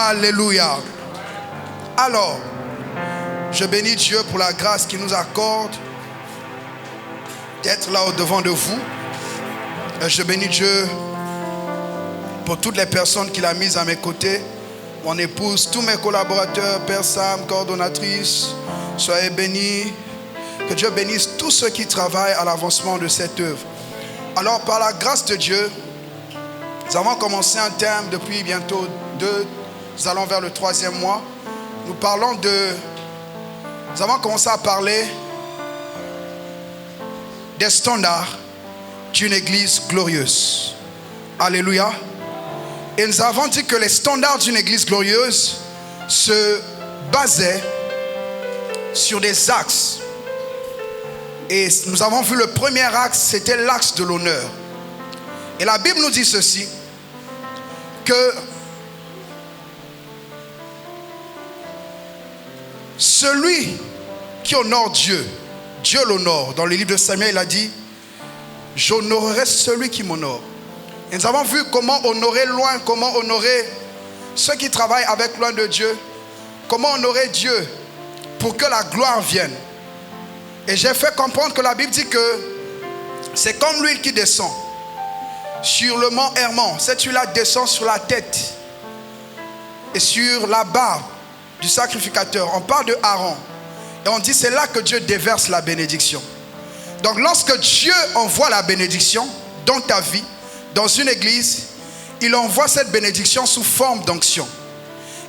Alléluia. Alors, je bénis Dieu pour la grâce qu'il nous accorde d'être là au-devant de vous. Et je bénis Dieu pour toutes les personnes qu'il a mises à mes côtés. Mon épouse, tous mes collaborateurs, Père Sam, coordonnatrice, soyez bénis. Que Dieu bénisse tous ceux qui travaillent à l'avancement de cette œuvre. Alors, par la grâce de Dieu, nous avons commencé un thème depuis bientôt 2, nous allons vers le 3e mois. Nous avons commencé à parler des standards d'une église glorieuse. Alléluia. Et nous avons dit que les standards d'une église glorieuse se basaient sur des axes. Et nous avons vu le premier axe, c'était l'axe de l'honneur. Et la Bible nous dit ceci, que celui qui honore Dieu, Dieu l'honore. Dans le livre de Samuel, il a dit, j'honorerai celui qui m'honore. Et nous avons vu comment honorer loin, comment honorer ceux qui travaillent avec loin de Dieu, comment honorer Dieu pour que la gloire vienne. Et j'ai fait comprendre que la Bible dit que c'est comme l'huile qui descend sur le mont Hermon. Cette huile-là descend sur la tête et sur la barbe du sacrificateur. On parle de Aaron. Et on dit c'est là que Dieu déverse la bénédiction. Donc lorsque Dieu envoie la bénédiction dans ta vie, dans une église, il envoie cette bénédiction sous forme d'onction.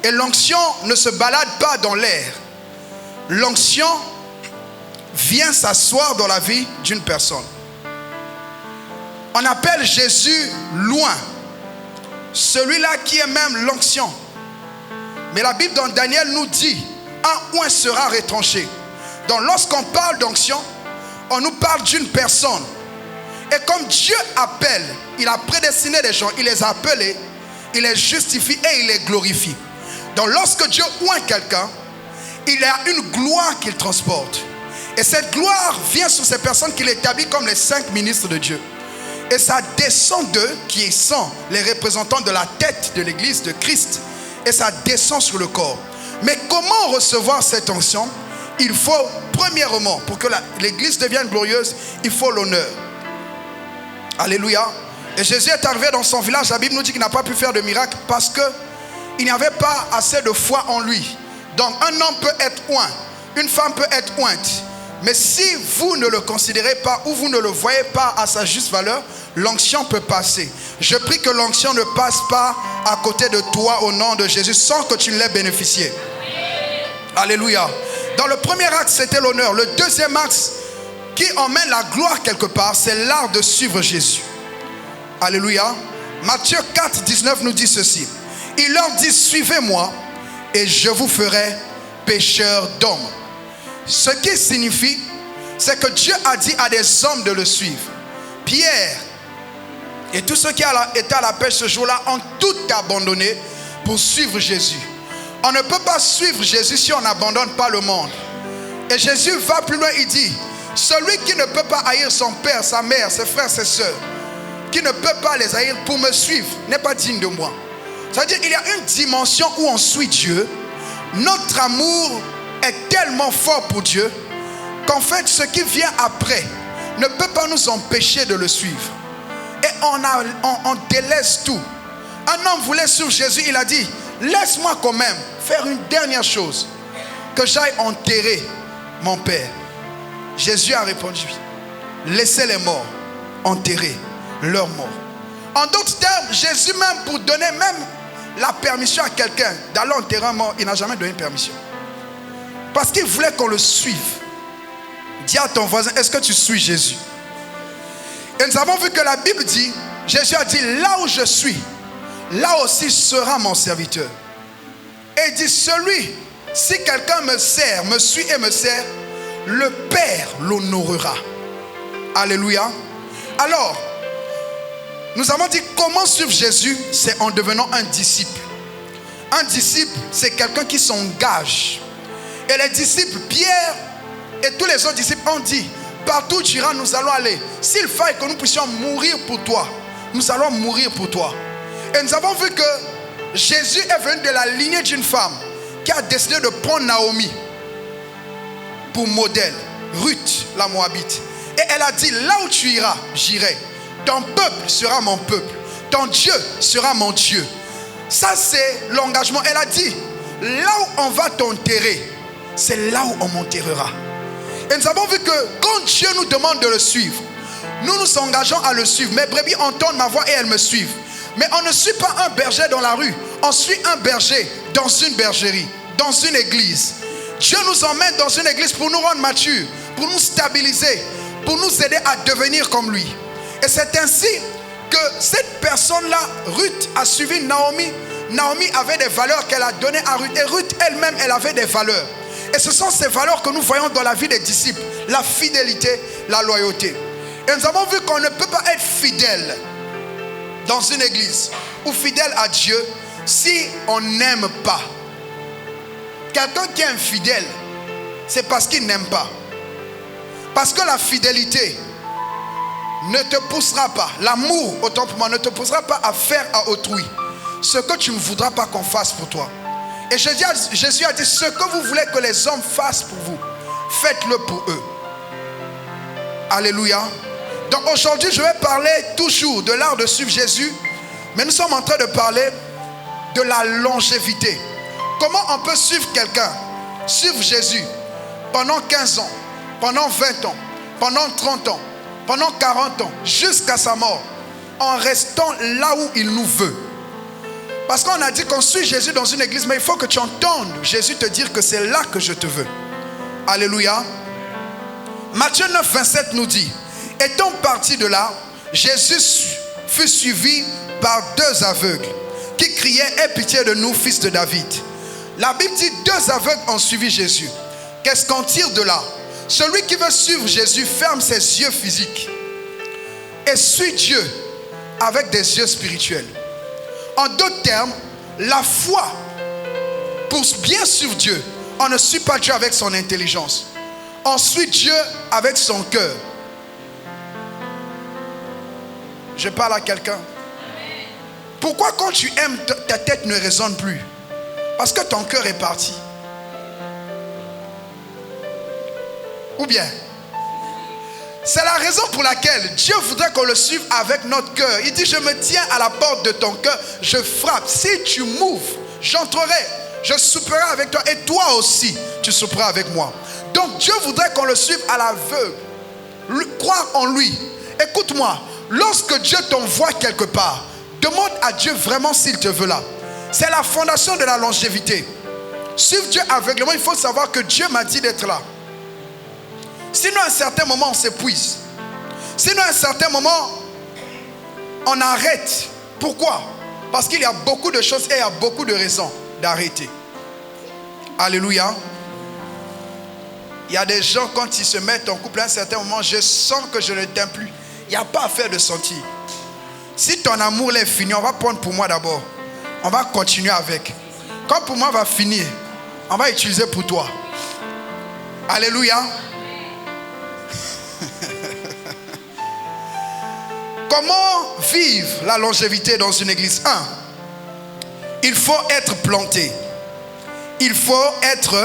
Et l'onction ne se balade pas dans l'air. L'onction vient s'asseoir dans la vie d'une personne. On appelle Jésus loin, celui-là qui est même l'onction. Mais la Bible dans Daniel nous dit, un oint sera retranché. Donc lorsqu'on parle d'onction, on nous parle d'une personne. Et comme Dieu appelle, il a prédestiné des gens, il les a appelés, il les justifie et il les glorifie. Donc lorsque Dieu oint quelqu'un, il a une gloire qu'il transporte. Et cette gloire vient sur ces personnes qu'il établit comme les 5 ministres de Dieu. Et ça descend d'eux, qui sont les représentants de la tête de l'église de Christ. Et ça descend sur le corps. Mais comment recevoir cette onction? Il faut, premièrement, pour que l'église devienne glorieuse, il faut l'honneur. Alléluia. Et Jésus est arrivé dans son village. La Bible nous dit qu'il n'a pas pu faire de miracle parce qu'il n'y avait pas assez de foi en lui. Donc un homme peut être oint, une femme peut être ointe. Mais si vous ne le considérez pas ou vous ne le voyez pas à sa juste valeur, l'onction peut passer. Je prie que l'onction ne passe pas à côté de toi au nom de Jésus sans que tu ne l'aies bénéficié. Alléluia. Dans le premier axe, c'était l'honneur. Le deuxième axe qui emmène la gloire quelque part, c'est l'art de suivre Jésus. Alléluia. Matthieu 4, 19 nous dit ceci. Il leur dit, suivez-moi et je vous ferai pécheurs d'hommes. Ce qui signifie, c'est que Dieu a dit à des hommes de le suivre. Pierre et tous ceux qui étaient à la pêche ce jour-là ont tout abandonné pour suivre Jésus. On ne peut pas suivre Jésus si on n'abandonne pas le monde. Et Jésus va plus loin, il dit, celui qui ne peut pas haïr son père, sa mère, ses frères, ses soeurs, qui ne peut pas les haïr pour me suivre, n'est pas digne de moi. C'est-à-dire qu'il y a une dimension où on suit Dieu. Notre amour est tellement fort pour Dieu qu'en fait ce qui vient après ne peut pas nous empêcher de le suivre. Et on délaisse tout. Un homme voulait suivre Jésus, il a dit, laisse-moi quand même faire une dernière chose, que j'aille enterrer mon père. Jésus a répondu, laissez les morts enterrer leurs morts. En d'autres termes, Jésus même pour donner même la permission à quelqu'un d'aller enterrer un mort, il n'a jamais donné permission. Parce qu'il voulait qu'on le suive. Dis à ton voisin, est-ce que tu suis Jésus? Et nous avons vu que la Bible dit, Jésus a dit, là où je suis, là aussi sera mon serviteur. Et il dit, si quelqu'un me sert, me suit et me sert, le Père l'honorera. Alléluia. Alors, nous avons dit comment suivre Jésus, c'est en devenant un disciple. Un disciple, c'est quelqu'un qui s'engage. Et les disciples, Pierre et tous les autres disciples ont dit, partout où tu iras, nous allons aller. S'il faille que nous puissions mourir pour toi, nous allons mourir pour toi. Et nous avons vu que Jésus est venu de la lignée d'une femme qui a décidé de prendre Naomi pour modèle, Ruth la Moabite. Et elle a dit, là où tu iras, j'irai. Ton peuple sera mon peuple. Ton Dieu sera mon Dieu. Ça, c'est l'engagement. Elle a dit, là où on va t'enterrer, c'est là où on m'enterrera. Et nous avons vu que quand Dieu nous demande de le suivre, nous nous engageons à le suivre. Mes brebis entendent ma voix et elles me suivent. Mais on ne suit pas un berger dans la rue. On suit un berger dans une bergerie, dans une église. Dieu nous emmène dans une église pour nous rendre matures, pour nous stabiliser, pour nous aider à devenir comme lui. Et c'est ainsi que cette personne-là, Ruth, a suivi Naomi. Naomi avait des valeurs qu'elle a données à Ruth. Et Ruth elle-même, elle avait des valeurs. Et ce sont ces valeurs que nous voyons dans la vie des disciples. La fidélité, la loyauté. Et nous avons vu qu'on ne peut pas être fidèle dans une église ou fidèle à Dieu si on n'aime pas. Quelqu'un qui est infidèle, c'est parce qu'il n'aime pas. Parce que la fidélité ne te poussera pas, l'amour autant pour moi ne te poussera pas à faire à autrui ce que tu ne voudras pas qu'on fasse pour toi. Et Jésus a dit, ce que vous voulez que les hommes fassent pour vous, faites-le pour eux. Alléluia. Donc aujourd'hui je vais parler toujours de l'art de suivre Jésus, mais nous sommes en train de parler de la longévité. Comment on peut suivre quelqu'un, suivre Jésus pendant 15 ans, pendant 20 ans, pendant 30 ans, pendant 40 ans, jusqu'à sa mort, en restant là où il nous veut. Parce qu'on a dit qu'on suit Jésus dans une église, mais il faut que tu entendes Jésus te dire que c'est là que je te veux. Alléluia. Matthieu 9, 27 nous dit, étant parti de là, Jésus fut suivi par 2 aveugles qui criaient, aie pitié de nous, fils de David. La Bible dit 2 aveugles ont suivi Jésus. Qu'est-ce qu'on tire de là? Celui qui veut suivre Jésus ferme ses yeux physiques et suit Dieu avec des yeux spirituels. En d'autres termes, la foi, pour bien suivre Dieu, on ne suit pas Dieu avec son intelligence. On suit Dieu avec son cœur. Je parle à quelqu'un. Pourquoi quand tu aimes, ta tête ne résonne plus? Parce que ton cœur est parti. Ou bien, c'est la raison pour laquelle Dieu voudrait qu'on le suive avec notre cœur. Il dit, je me tiens à la porte de ton cœur, je frappe. Si tu m'ouvres, j'entrerai, je souperai avec toi et toi aussi, tu souperas avec moi. Donc Dieu voudrait qu'on le suive à l'aveugle. Croire en lui. Écoute-moi, lorsque Dieu t'envoie quelque part, demande à Dieu vraiment s'il te veut là. C'est la fondation de la longévité. Suivre Dieu aveuglément, il faut savoir que Dieu m'a dit d'être là. Sinon à un certain moment on s'épuise. Sinon à un certain moment on arrête. Pourquoi? Parce qu'il y a beaucoup de choses et il y a beaucoup de raisons d'arrêter. Alléluia. Il y a des gens quand ils se mettent en couple à un certain moment, je sens que je ne t'aime plus. Il n'y a pas à faire de sentir. Si ton amour est fini, on va prendre pour moi d'abord. On va continuer avec. Quand pour moi va finir, on va utiliser pour toi. Alléluia. Comment vivre la longévité dans une église? 1. Il faut être planté. Il faut être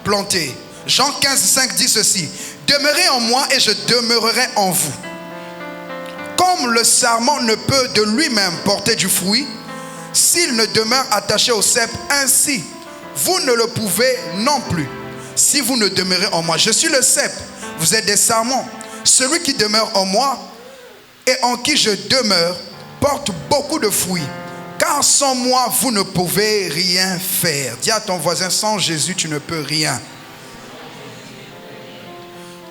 planté. Jean 15, 5 dit ceci. Demeurez en moi et je demeurerai en vous. Comme le sarment ne peut de lui-même porter du fruit, s'il ne demeure attaché au cep, ainsi, vous ne le pouvez non plus, si vous ne demeurez en moi. Je suis le cep, vous êtes des sarments. Celui qui demeure en moi et en qui je demeure porte beaucoup de fruits, car sans moi, vous ne pouvez rien faire. Dis à ton voisin, sans Jésus, tu ne peux rien.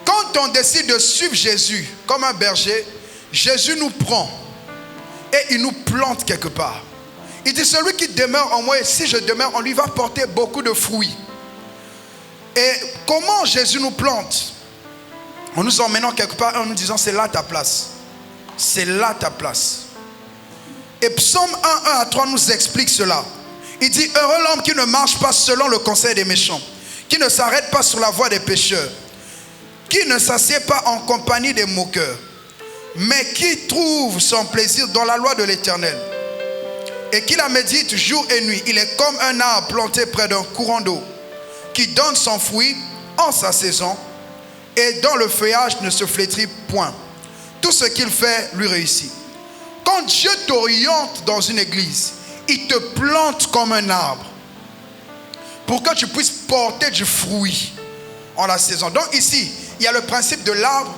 Quand on décide de suivre Jésus comme un berger, Jésus nous prend et il nous plante quelque part. Il dit, celui qui demeure en moi et si je demeure en lui va porter beaucoup de fruits. Et comment Jésus nous plante? En nous emmenant quelque part et en nous disant, c'est là ta place. C'est là ta place. Et Psaume 1, 1 à 3 nous explique cela. Il dit, heureux l'homme qui ne marche pas selon le conseil des méchants, qui ne s'arrête pas sur la voie des pécheurs, qui ne s'assied pas en compagnie des moqueurs, mais qui trouve son plaisir dans la loi de l'Éternel. et qui la médite jour et nuit. Il est comme un arbre planté près d'un courant d'eau, qui donne son fruit en sa saison, et dont le feuillage ne se flétrit point. Tout ce qu'il fait lui réussit. Quand Dieu t'oriente dans une église, il te plante comme un arbre pour que tu puisses porter du fruit en la saison. Donc ici, il y a le principe de l'arbre,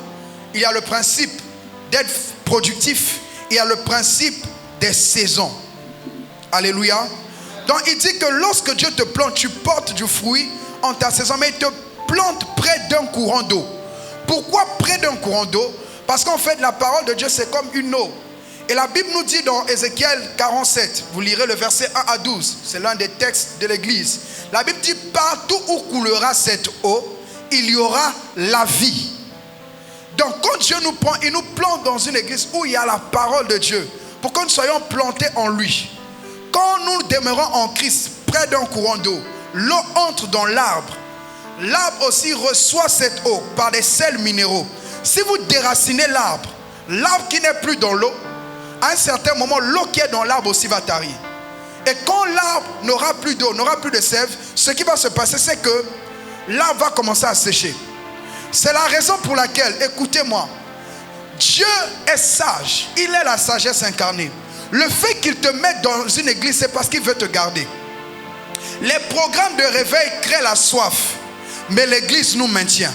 il y a le principe d'être productif, il y a le principe des saisons. Alléluia. Donc il dit que lorsque Dieu te plante, tu portes du fruit en ta saison, mais il te plante près d'un courant d'eau. Pourquoi près d'un courant d'eau? Parce qu'en fait, la parole de Dieu, c'est comme une eau. Et la Bible nous dit dans Ézéchiel 47, vous lirez le verset 1 à 12, c'est l'un des textes de l'église. La Bible dit, partout où coulera cette eau, il y aura la vie. Donc quand Dieu nous prend, il nous plante dans une église où il y a la parole de Dieu, pour que nous soyons plantés en lui. Quand nous demeurons en Christ, près d'un courant d'eau, l'eau entre dans l'arbre. L'arbre aussi reçoit cette eau par des sels minéraux. Si vous déracinez l'arbre, l'arbre qui n'est plus dans l'eau, à un certain moment, l'eau qui est dans l'arbre aussi va tarir. Et quand l'arbre n'aura plus d'eau, n'aura plus de sève, ce qui va se passer, c'est que l'arbre va commencer à sécher. C'est la raison pour laquelle, écoutez-moi, Dieu est sage. Il est la sagesse incarnée. Le fait qu'il te mette dans une église, c'est parce qu'il veut te garder. Les programmes de réveil créent la soif, mais l'église nous maintient.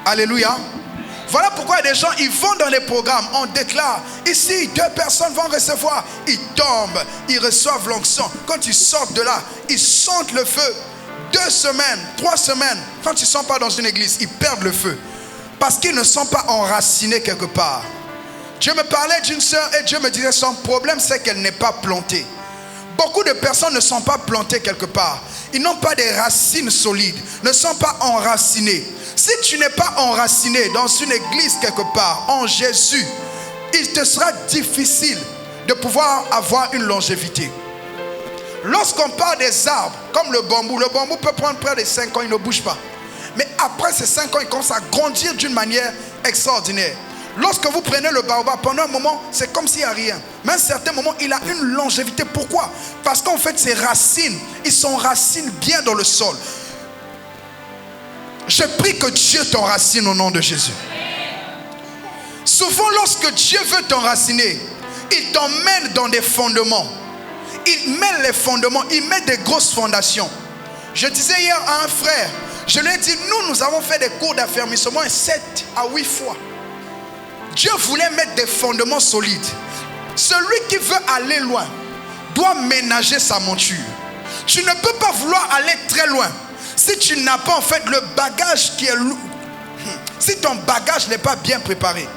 Alléluia. Voilà pourquoi des gens, ils vont dans les programmes, on déclare, ici 2 personnes vont recevoir, ils tombent, ils reçoivent l'onction. Quand ils sortent de là, ils sentent le feu. 2 semaines, 3 semaines, quand ils ne sont pas dans une église, ils perdent le feu. Parce qu'ils ne sont pas enracinés quelque part. Dieu me parlait d'une sœur et Dieu me disait, son problème c'est qu'elle n'est pas plantée. Beaucoup de personnes ne sont pas plantées quelque part. Ils n'ont pas des racines solides, ne sont pas enracinés. Si tu n'es pas enraciné dans une église quelque part, en Jésus, il te sera difficile de pouvoir avoir une longévité. Lorsqu'on parle des arbres, comme le bambou peut prendre près de 5 ans, il ne bouge pas. Mais après ces 5 ans, il commence à grandir d'une manière extraordinaire. Lorsque vous prenez le baobab, pendant un moment, c'est comme s'il n'y a rien. Mais à un certain moment, il a une longévité. Pourquoi? Parce qu'en fait, ses racines, ils s'enracinent bien dans le sol. Je prie que Dieu t'enracine au nom de Jésus. Souvent, lorsque Dieu veut t'enraciner, il t'emmène dans des fondements. Il met les fondements, il met des grosses fondations. Je disais hier à un frère, je lui ai dit, nous avons fait des cours d'affermissement 7 à 8 fois. Dieu voulait mettre des fondements solides. Celui qui veut aller loin doit ménager sa monture. Tu ne peux pas vouloir aller très loin si tu n'as pas en fait le bagage qui est lourd. Si ton bagage n'est pas bien préparé.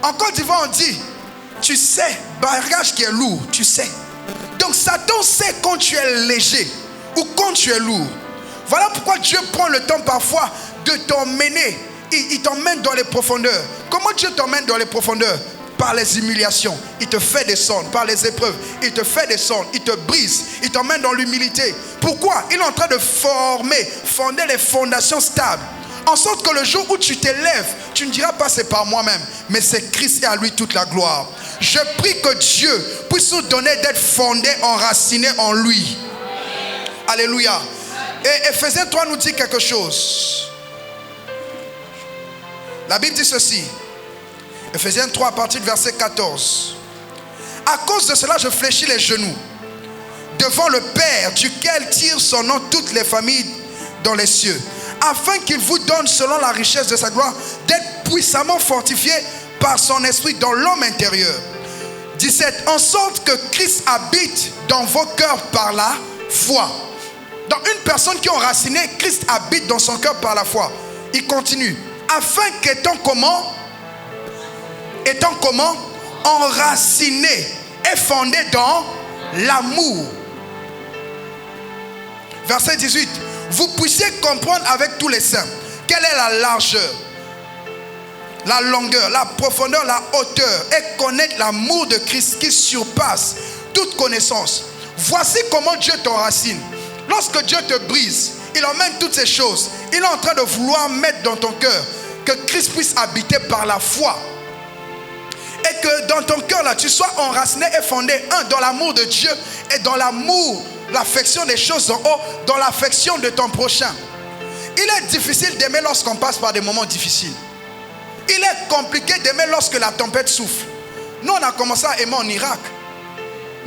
En Côte d'Ivoire on dit, tu sais, bagage qui est lourd, tu sais. Donc Satan sait quand tu es léger ou quand tu es lourd. Voilà pourquoi Dieu prend le temps parfois de t'emmener. Il t'emmène dans les profondeurs. Comment Dieu t'emmène dans les profondeurs? Par les humiliations. Il te fait descendre. Par les épreuves. Il te fait descendre. Il te brise. Il t'emmène dans l'humilité. Pourquoi? Il est en train de fonder les fondations stables. En sorte que le jour où tu t'élèves, tu ne diras pas c'est par moi-même, mais c'est Christ et à lui toute la gloire. Je prie que Dieu puisse nous donner d'être fondés, enracinés en lui. Alléluia. Et Ephésiens 3 nous dit quelque chose. La Bible dit ceci. Ephésiens 3 à partir du verset 14. À cause de cela, je fléchis les genoux devant le Père, duquel tirent son nom toutes les familles dans les cieux, afin qu'il vous donne selon la richesse de sa gloire d'être puissamment fortifié par son esprit dans l'homme intérieur. 17. En sorte que Christ habite dans vos cœurs par la foi. Dans une personne qui est enracinée, Christ habite dans son cœur par la foi. Il continue. Afin qu'étant comment? Enraciné et fondé dans l'amour. Verset 18. Vous puissiez comprendre avec tous les saints quelle est la largeur, la longueur, la profondeur, la hauteur, et connaître l'amour de Christ qui surpasse toute connaissance. Voici comment Dieu t'enracine. Lorsque Dieu te brise, il emmène toutes ces choses. Il est en train de vouloir mettre dans ton cœur que Christ puisse habiter par la foi. Et et que dans ton cœur là, tu sois enraciné et fondé, dans l'amour de Dieu et dans l'amour, l'affection des choses en haut, dans l'affection de ton prochain. Il est difficile d'aimer lorsqu'on passe par des moments difficiles. Il est compliqué d'aimer lorsque la tempête souffle. Nous, on a commencé à aimer en Irak.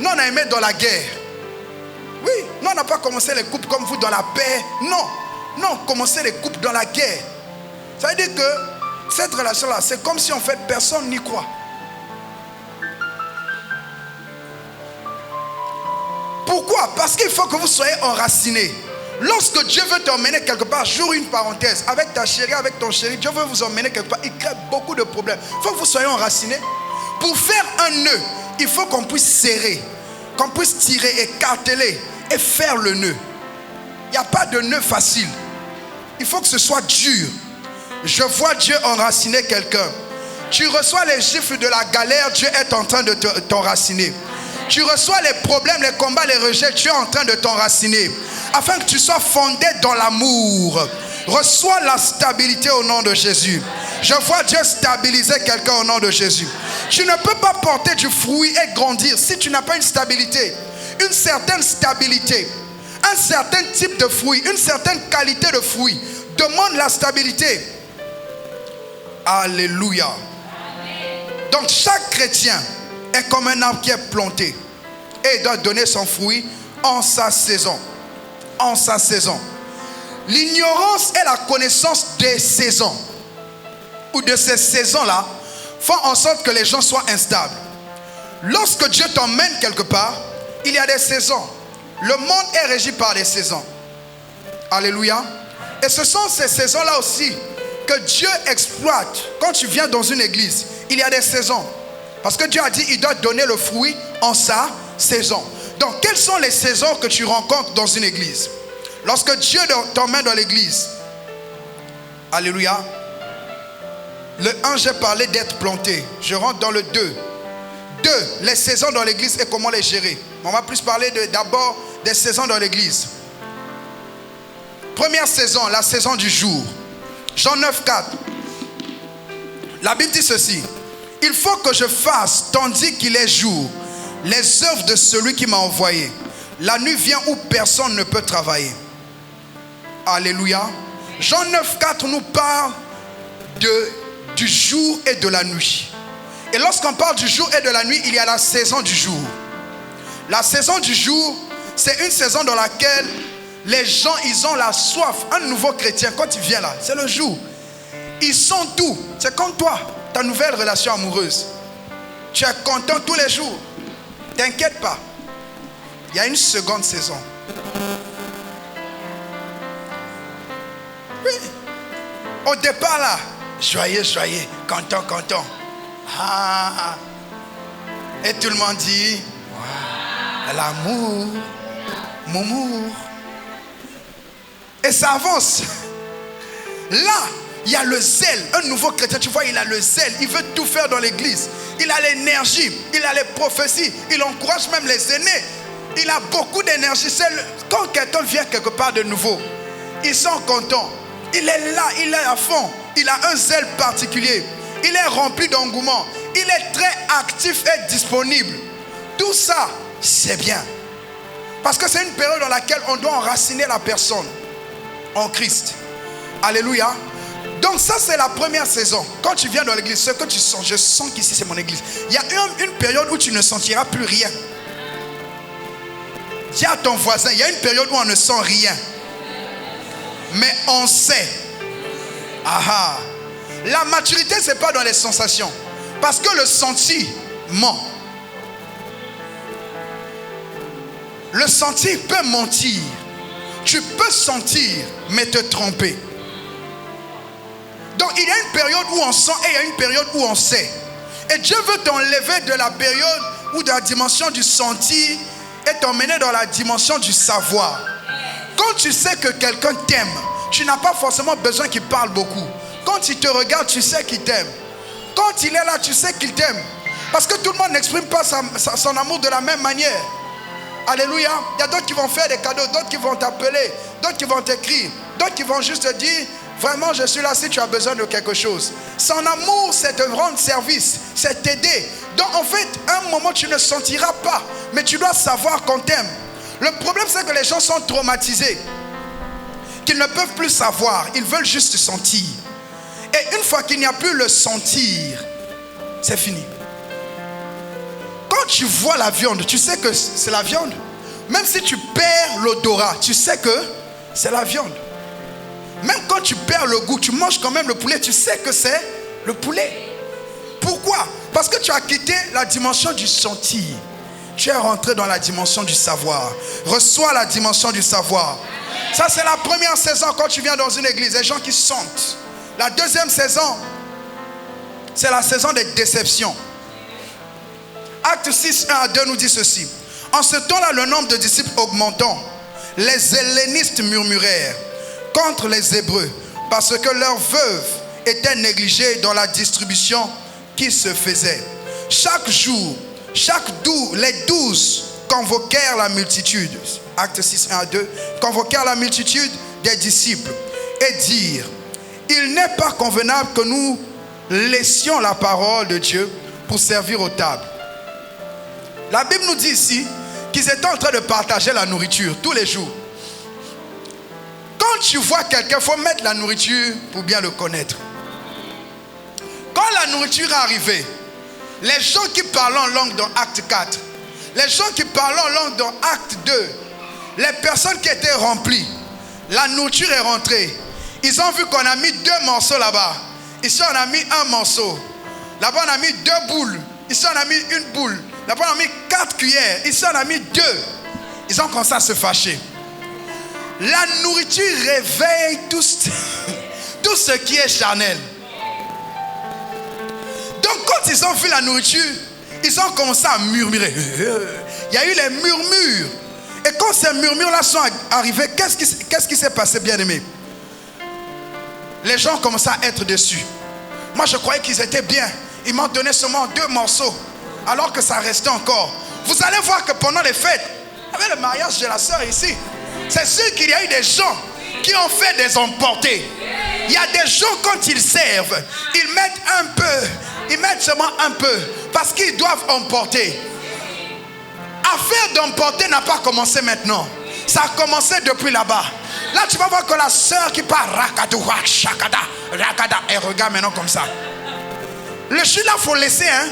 Nous, on a aimé dans la guerre. Oui, nous, on n'a pas commencé les couples comme vous dans la paix. Non, nous, on a commencé les couples dans la guerre. Ça veut dire que cette relation-là, c'est comme si en fait personne n'y croit. Pourquoi? Parce qu'il faut que vous soyez enracinés. Lorsque Dieu veut t'emmener quelque part, j'ouvre une parenthèse, avec ta chérie, avec ton chéri, Dieu veut vous emmener quelque part, il crée beaucoup de problèmes. Il faut que vous soyez enracinés. Pour faire un nœud, il faut qu'on puisse serrer, qu'on puisse tirer et carteler et faire le nœud. Il n'y a pas de nœud facile. Il faut que ce soit dur. Je vois Dieu enraciner quelqu'un. Tu reçois les gifles de la galère, Dieu est en train de t'enraciner. Tu reçois les problèmes, les combats, les rejets, Dieu est en train de t'enraciner. Afin que tu sois fondé dans l'amour. Reçois la stabilité au nom de Jésus. Je vois Dieu stabiliser quelqu'un au nom de Jésus. Tu ne peux pas porter du fruit et grandir si tu n'as pas une stabilité. Une certaine stabilité. Un certain type de fruit. Une certaine qualité de fruit. Demande la stabilité. Alléluia. Donc chaque chrétien est comme un arbre qui est planté. Et il doit donner son fruit en sa saison. En sa saison. L'ignorance et la connaissance des saisons ou de ces saisons-là font en sorte que les gens soient instables. Lorsque Dieu t'emmène quelque part, il y a des saisons. Le monde est régi par des saisons. Alléluia. Et ce sont ces saisons-là aussi que Dieu exploite. Quand tu viens dans une église, il y a des saisons. Parce que Dieu a dit, il doit donner le fruit en sa saison. Donc, quelles sont les saisons que tu rencontres dans une église? Lorsque Dieu t'emmène dans l'église, alléluia. Le 1, j'ai parlé d'être planté. Je rentre dans le 2. 2, les saisons dans l'église et comment les gérer. On va plus parler d'abord des saisons dans l'église. Première saison, la saison du jour. Jean 9, 4. La Bible dit ceci. Il faut que je fasse, tandis qu'il est jour, les œuvres de celui qui m'a envoyé. La nuit vient où personne ne peut travailler. Alléluia. Jean 9, 4 nous parle du jour et de la nuit. Et lorsqu'on parle du jour et de la nuit, il y a la saison du jour. La saison du jour, c'est une saison dans laquelle les gens, ils ont la soif. Un nouveau chrétien, quand il vient là, c'est le jour. Ils sont tout. C'est comme toi, ta nouvelle relation amoureuse. Tu es content tous les jours. T'inquiète pas. Il y a une seconde saison. Oui. Au départ là, joyeux, joyeux, content, content. Ah. Et tout le monde dit, wow, l'amour, moumour. Et ça avance. Là, il y a le zèle. Un nouveau chrétien, tu vois, il a le zèle. Il veut tout faire dans l'église. Il a l'énergie. Il a les prophéties. Il encourage même les aînés. Il a beaucoup d'énergie. Quand quelqu'un vient quelque part de nouveau, ils sont contents. Il est là, il est à fond. Il a un zèle particulier. Il est rempli d'engouement. Il est très actif et disponible. Tout ça, c'est bien. Parce que c'est une période dans laquelle on doit enraciner la personne en Christ. Alléluia. Donc ça, c'est la première saison. Quand tu viens dans l'église, ce que tu sens, je sens qu'ici c'est mon église. Il y a une période où tu ne sentiras plus rien. Dis à ton voisin, il y a une période où on ne sent rien. Mais on sait. Aha. La maturité, ce n'est pas dans les sensations. Parce que le senti ment. Le senti peut mentir. Tu peux sentir, mais te tromper. Donc il y a une période où on sent et il y a une période où on sait. Et Dieu veut t'enlever de la période ou de la dimension du senti et t'emmener dans la dimension du savoir. Quand tu sais que quelqu'un t'aime, tu n'as pas forcément besoin qu'il parle beaucoup. Quand il te regarde, tu sais qu'il t'aime. Quand il est là, tu sais qu'il t'aime. Parce que tout le monde n'exprime pas son amour de la même manière. Alléluia. Il y a d'autres qui vont faire des cadeaux, d'autres qui vont t'appeler, d'autres qui vont t'écrire, d'autres qui vont juste te dire, Vraiment, je suis là si tu as besoin de quelque chose. Son amour, c'est te rendre service, c'est t'aider. Donc en fait, à un moment, tu ne sentiras pas, mais tu dois savoir qu'on t'aime. Le problème, c'est que les gens sont traumatisés, qu'ils ne peuvent plus savoir, ils veulent juste sentir. Et une fois qu'il n'y a plus le sentir, c'est fini. Quand tu vois la viande, tu sais que c'est la viande. Même si tu perds l'odorat, tu sais que c'est la viande. Même quand tu perds le goût, tu manges quand même le poulet, tu sais que c'est le poulet. Pourquoi? Parce que tu as quitté la dimension du sentir. Tu es rentré dans la dimension du savoir. Reçois la dimension du savoir. Ça, c'est la première saison quand tu viens dans une église. Les gens qui sentent. La deuxième saison, c'est la saison des déceptions. Acte 6, 1 à 2 nous dit ceci. En ce temps-là, le nombre de disciples augmentant, les hellénistes murmurèrent contre les Hébreux parce que leurs veuves étaient négligées dans la distribution qui se faisait. Chaque jour, les 12 convoquèrent la multitude. Acte 6, 1 à 2. Convoquèrent la multitude des disciples et dirent: il n'est pas convenable que nous laissions la parole de Dieu pour servir aux tables. La Bible nous dit ici qu'ils étaient en train de partager la nourriture tous les jours. Quand tu vois quelqu'un, il faut mettre la nourriture pour bien le connaître. Quand la nourriture est arrivée, les gens qui parlent en langue dans Acte 4, les gens qui parlent en langue dans Acte 2, les personnes qui étaient remplies, la nourriture est rentrée. Ils ont vu qu'on a mis 2 morceaux là-bas. Ici, on a mis 1 morceau. Là-bas, on a mis 2 boules. Ici, on a mis 1 boule. Là-bas, on a mis 4 cuillères. Ici, on a mis 2. Ils ont commencé à se fâcher. La nourriture réveille tout ce qui est charnel. Donc, quand ils ont vu la nourriture, ils ont commencé à murmurer. Il y a eu les murmures. Et quand ces murmures-là sont arrivés, qu'est-ce qui s'est passé, bien-aimé? Les gens commençaient à être déçus. Moi, je croyais qu'ils étaient bien. Ils m'ont donné seulement 2 morceaux, alors que ça restait encore. Vous allez voir que pendant les fêtes, avec le mariage de la sœur ici, c'est sûr qu'il y a eu des gens qui ont fait des emportés. Il y a des gens, quand ils servent, ils mettent un peu, ils mettent seulement un peu, parce qu'ils doivent emporter. Affaire d'emporter n'a pas commencé maintenant. Ça a commencé depuis là-bas. Là, tu vas voir que la sœur qui parle, elle regarde maintenant comme ça. Le jus là, il faut laisser. Hein?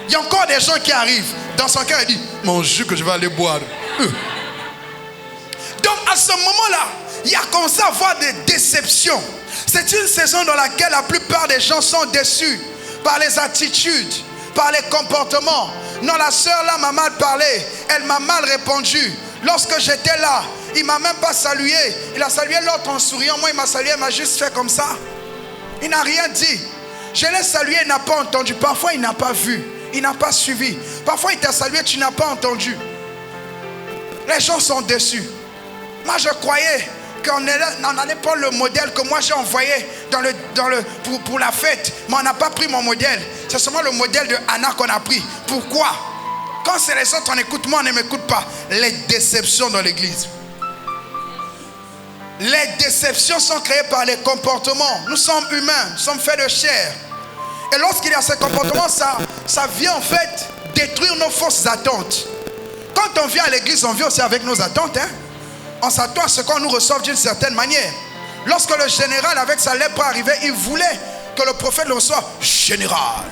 Il y a encore des gens qui arrivent. Dans son cœur, il dit: mon jus que je vais aller boire. Donc, à ce moment-là, il y a commencé à avoir des déceptions. C'est une saison dans laquelle la plupart des gens sont déçus par les attitudes, par les comportements. Non, la sœur là m'a mal parlé. Elle m'a mal répondu. Lorsque j'étais là, il ne m'a même pas salué. Il a salué l'autre en souriant. Moi, il m'a salué, il m'a juste fait comme ça. Il n'a rien dit. Je l'ai salué, il n'a pas entendu. Parfois, il n'a pas vu. Il n'a pas suivi. Parfois, il t'a salué, tu n'as pas entendu. Les gens sont déçus. Moi, je croyais qu'on allait prendre le modèle que moi j'ai envoyé pour la fête. Mais on n'a pas pris mon modèle. C'est seulement le modèle de Anna qu'on a pris. Pourquoi? Quand c'est les autres, on écoute, moi on ne m'écoute pas. Les déceptions dans l'église. Les déceptions sont créées par les comportements. Nous sommes humains, nous sommes faits de chair. Et lorsqu'il y a ces comportements, ça vient en fait détruire nos fausses attentes. Quand on vient à l'église, on vient aussi avec nos attentes. Hein? On s'attend à ce qu'on nous reçoive d'une certaine manière. Lorsque le général avec sa lèpre arrivait, il voulait que le prophète le reçoive. Général,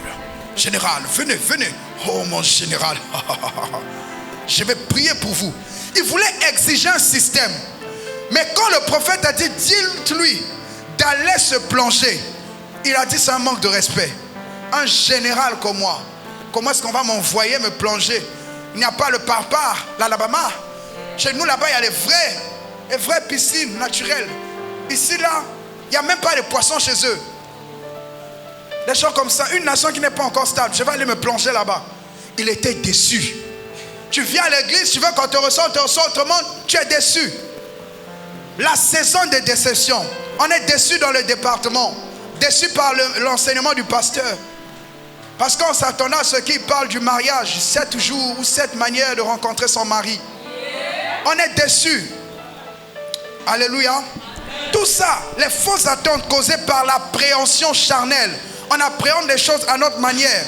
venez. Oh mon général, je vais prier pour vous. Il voulait exiger un système. Mais quand le prophète a dit, dites-lui d'aller se plonger, il a dit, c'est un manque de respect. Un général comme moi, comment est-ce qu'on va m'envoyer me plonger? Il n'y a pas le parpar, l'Alabama. Chez nous là-bas, il y a les vraies piscines naturelles. Ici là, il n'y a même pas de poissons chez eux. Des gens comme ça, une nation qui n'est pas encore stable, je vais aller me plonger là-bas. Il était déçu. Tu viens à l'église, tu veux qu'on te reçoive autrement, tu es déçu. La saison de déception. On est déçu dans le département. Déçu par l'enseignement du pasteur. Parce qu'on s'attendait à ce qu'il parle du mariage, 7 jours ou 7 manières de rencontrer son mari. On est déçu. Alléluia. Tout ça, les fausses attentes causées par l'appréhension charnelle. On appréhende les choses à notre manière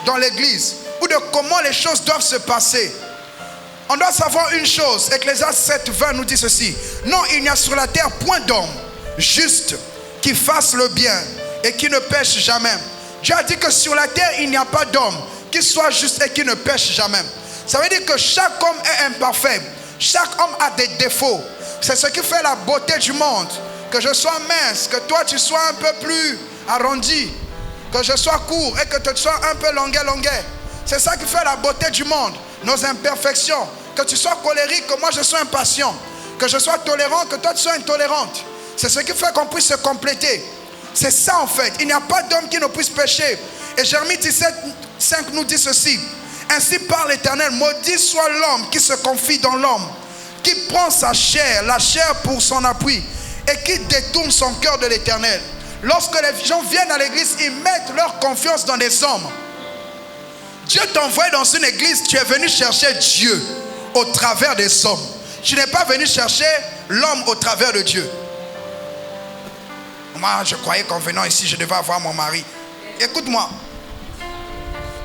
dans l'église, ou de comment les choses doivent se passer. On doit savoir une chose, Ecclésiaste 7:20 nous dit ceci. Non, il n'y a sur la terre point d'homme juste qui fasse le bien et qui ne pêche jamais. Dieu a dit que sur la terre, il n'y a pas d'homme qui soit juste et qui ne pêche jamais. Ça veut dire que chaque homme est imparfait. Chaque homme a des défauts. C'est ce qui fait la beauté du monde. Que je sois mince, que toi tu sois un peu plus arrondi, que je sois court et que tu sois un peu longuet. C'est ça qui fait la beauté du monde. Nos imperfections. Que tu sois colérique, que moi je sois impatient. Que je sois tolérant, que toi tu sois intolérante. C'est ce qui fait qu'on puisse se compléter. C'est ça en fait. Il n'y a pas d'homme qui ne puisse pécher. Et Jérémie 17:5 nous dit ceci. Ainsi parle l'Éternel, maudit soit l'homme qui se confie dans l'homme, qui prend sa chair, la chair pour son appui, et qui détourne son cœur de l'Éternel. Lorsque les gens viennent à l'église, ils mettent leur confiance dans des hommes. Dieu t'envoie dans une église, tu es venu chercher Dieu au travers des hommes. Tu n'es pas venu chercher l'homme au travers de Dieu. Moi, je croyais qu'en venant ici, je devais avoir mon mari. Écoute-moi.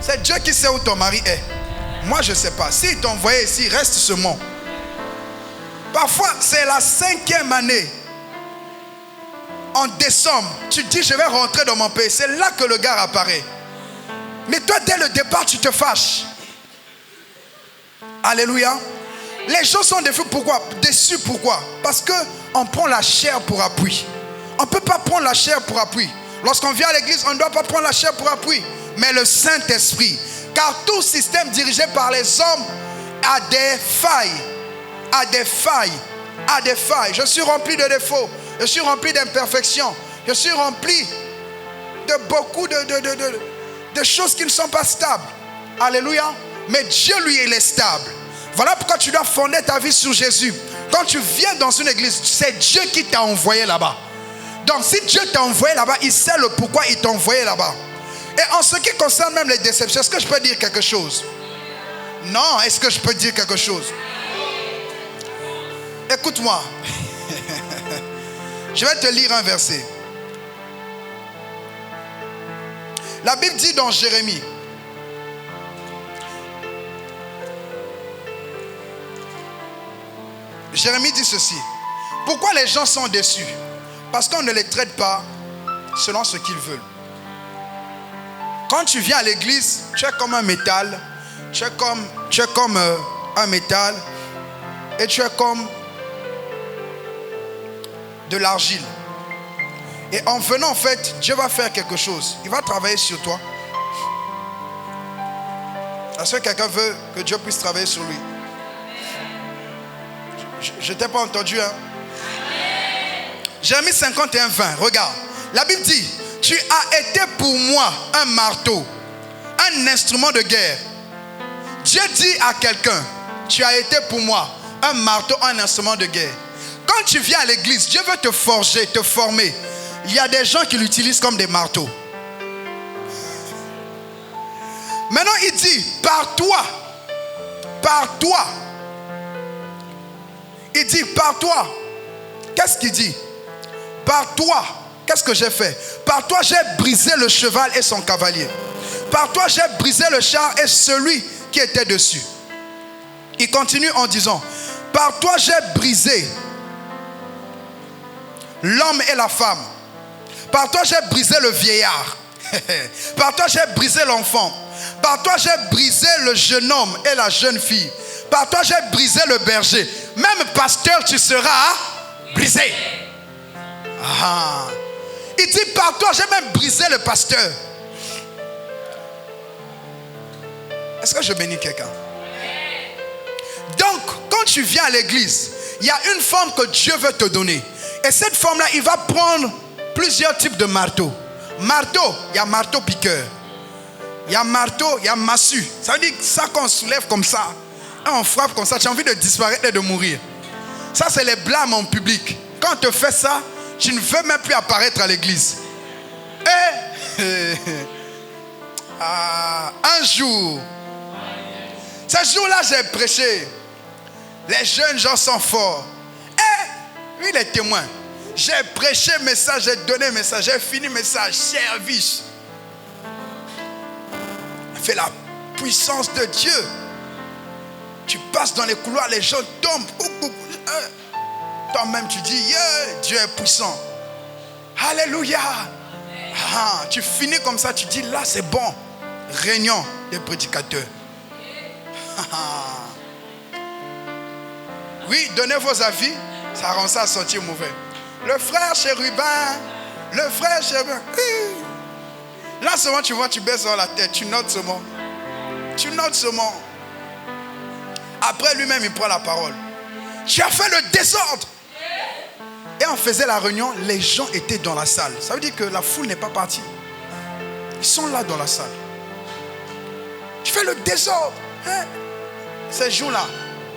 C'est Dieu qui sait où ton mari est. Moi, je ne sais pas. S'il t'envoyait ici, reste ce mot. Parfois, c'est la 5e année. En décembre, tu te dis, je vais rentrer dans mon pays. C'est là que le gars apparaît. Mais toi, dès le départ, tu te fâches. Alléluia. Les gens sont déçus. Pourquoi? Déçus pourquoi? Parce qu'on prend la chair pour appui. On ne peut pas prendre la chair pour appui. Lorsqu'on vient à l'église, on ne doit pas prendre la chair pour appui. Mais le Saint-Esprit. Car tout système dirigé par les hommes a des failles. A des failles. A des failles. Je suis rempli de défauts. Je suis rempli d'imperfections. Je suis rempli de beaucoup de choses qui ne sont pas stables. Alléluia. Mais Dieu, lui, il est stable. Voilà pourquoi tu dois fonder ta vie sur Jésus. Quand tu viens dans une église, c'est Dieu qui t'a envoyé là-bas. Donc si Dieu t'a envoyé là-bas, il sait le pourquoi il t'a envoyé là-bas. Et en ce qui concerne même les déceptions, est-ce que je peux dire quelque chose? Non, est-ce que je peux dire quelque chose? Écoute-moi. Je vais te lire un verset. La Bible dit dans Jérémie. Jérémie dit ceci. Pourquoi les gens sont déçus? Parce qu'on ne les traite pas selon ce qu'ils veulent. Quand tu viens à l'église, tu es comme un métal. Tu es comme un métal. Et tu es comme de l'argile. Et en venant, en fait, Dieu va faire quelque chose. Il va travailler sur toi. Est-ce que quelqu'un veut que Dieu puisse travailler sur lui? Je ne t'ai pas entendu, hein? Jérémie 51:20, regarde. La Bible dit, tu as été pour moi un marteau, un instrument de guerre. Dieu dit à quelqu'un, tu as été pour moi un marteau, un instrument de guerre. Quand tu viens à l'église, Dieu veut te forger, te former. Il y a des gens qui l'utilisent comme des marteaux. Maintenant, il dit, par toi. Il dit, par toi. Qu'est-ce qu'il dit? Par toi, qu'est-ce que j'ai fait? Par toi, j'ai brisé le cheval et son cavalier. Par toi, j'ai brisé le char et celui qui était dessus. Il continue en disant, par toi, j'ai brisé l'homme et la femme. Par toi, j'ai brisé le vieillard. Par toi, j'ai brisé l'enfant. Par toi, j'ai brisé le jeune homme et la jeune fille. Par toi, j'ai brisé le berger. Même pasteur, tu seras brisé. Ah. Il dit, par toi, j'ai même brisé le pasteur. Est-ce que je bénis quelqu'un? Donc, quand tu viens à l'église, il y a une forme que Dieu veut te donner. Et cette forme-là, il va prendre plusieurs types de marteaux. Marteau, il y a marteau piqueur. Il y a marteau, il y a massue. Ça veut dire que ça qu'on soulève comme ça, et on frappe comme ça, tu as envie de disparaître et de mourir. Ça, c'est les blâmes en public. Quand on te fait ça, tu ne veux même plus apparaître à l'église. Et un jour, ce jour-là, j'ai prêché. Les jeunes gens sont forts. Et lui, les témoins. J'ai prêché message, j'ai donné message, j'ai fini message, service. Fais la puissance de Dieu. Tu passes dans les couloirs, les gens tombent. Toi-même tu dis, yeah, Dieu est puissant. Alléluia. Ah, tu finis comme ça, tu dis, là c'est bon. Réunion des prédicateurs. Oui, donnez vos avis, ça rend ça sentir mauvais. Le frère chérubin, le frère chérubin. Là seulement tu vois, tu baisses dans la tête, tu notes seulement. Tu notes seulement. Après lui-même, il prend la parole. Tu as fait le désordre. Et on faisait la réunion, les gens étaient dans la salle. Ça veut dire que la foule n'est pas partie. Ils sont là dans la salle. Tu fais le désordre. Hein? Ces jours-là,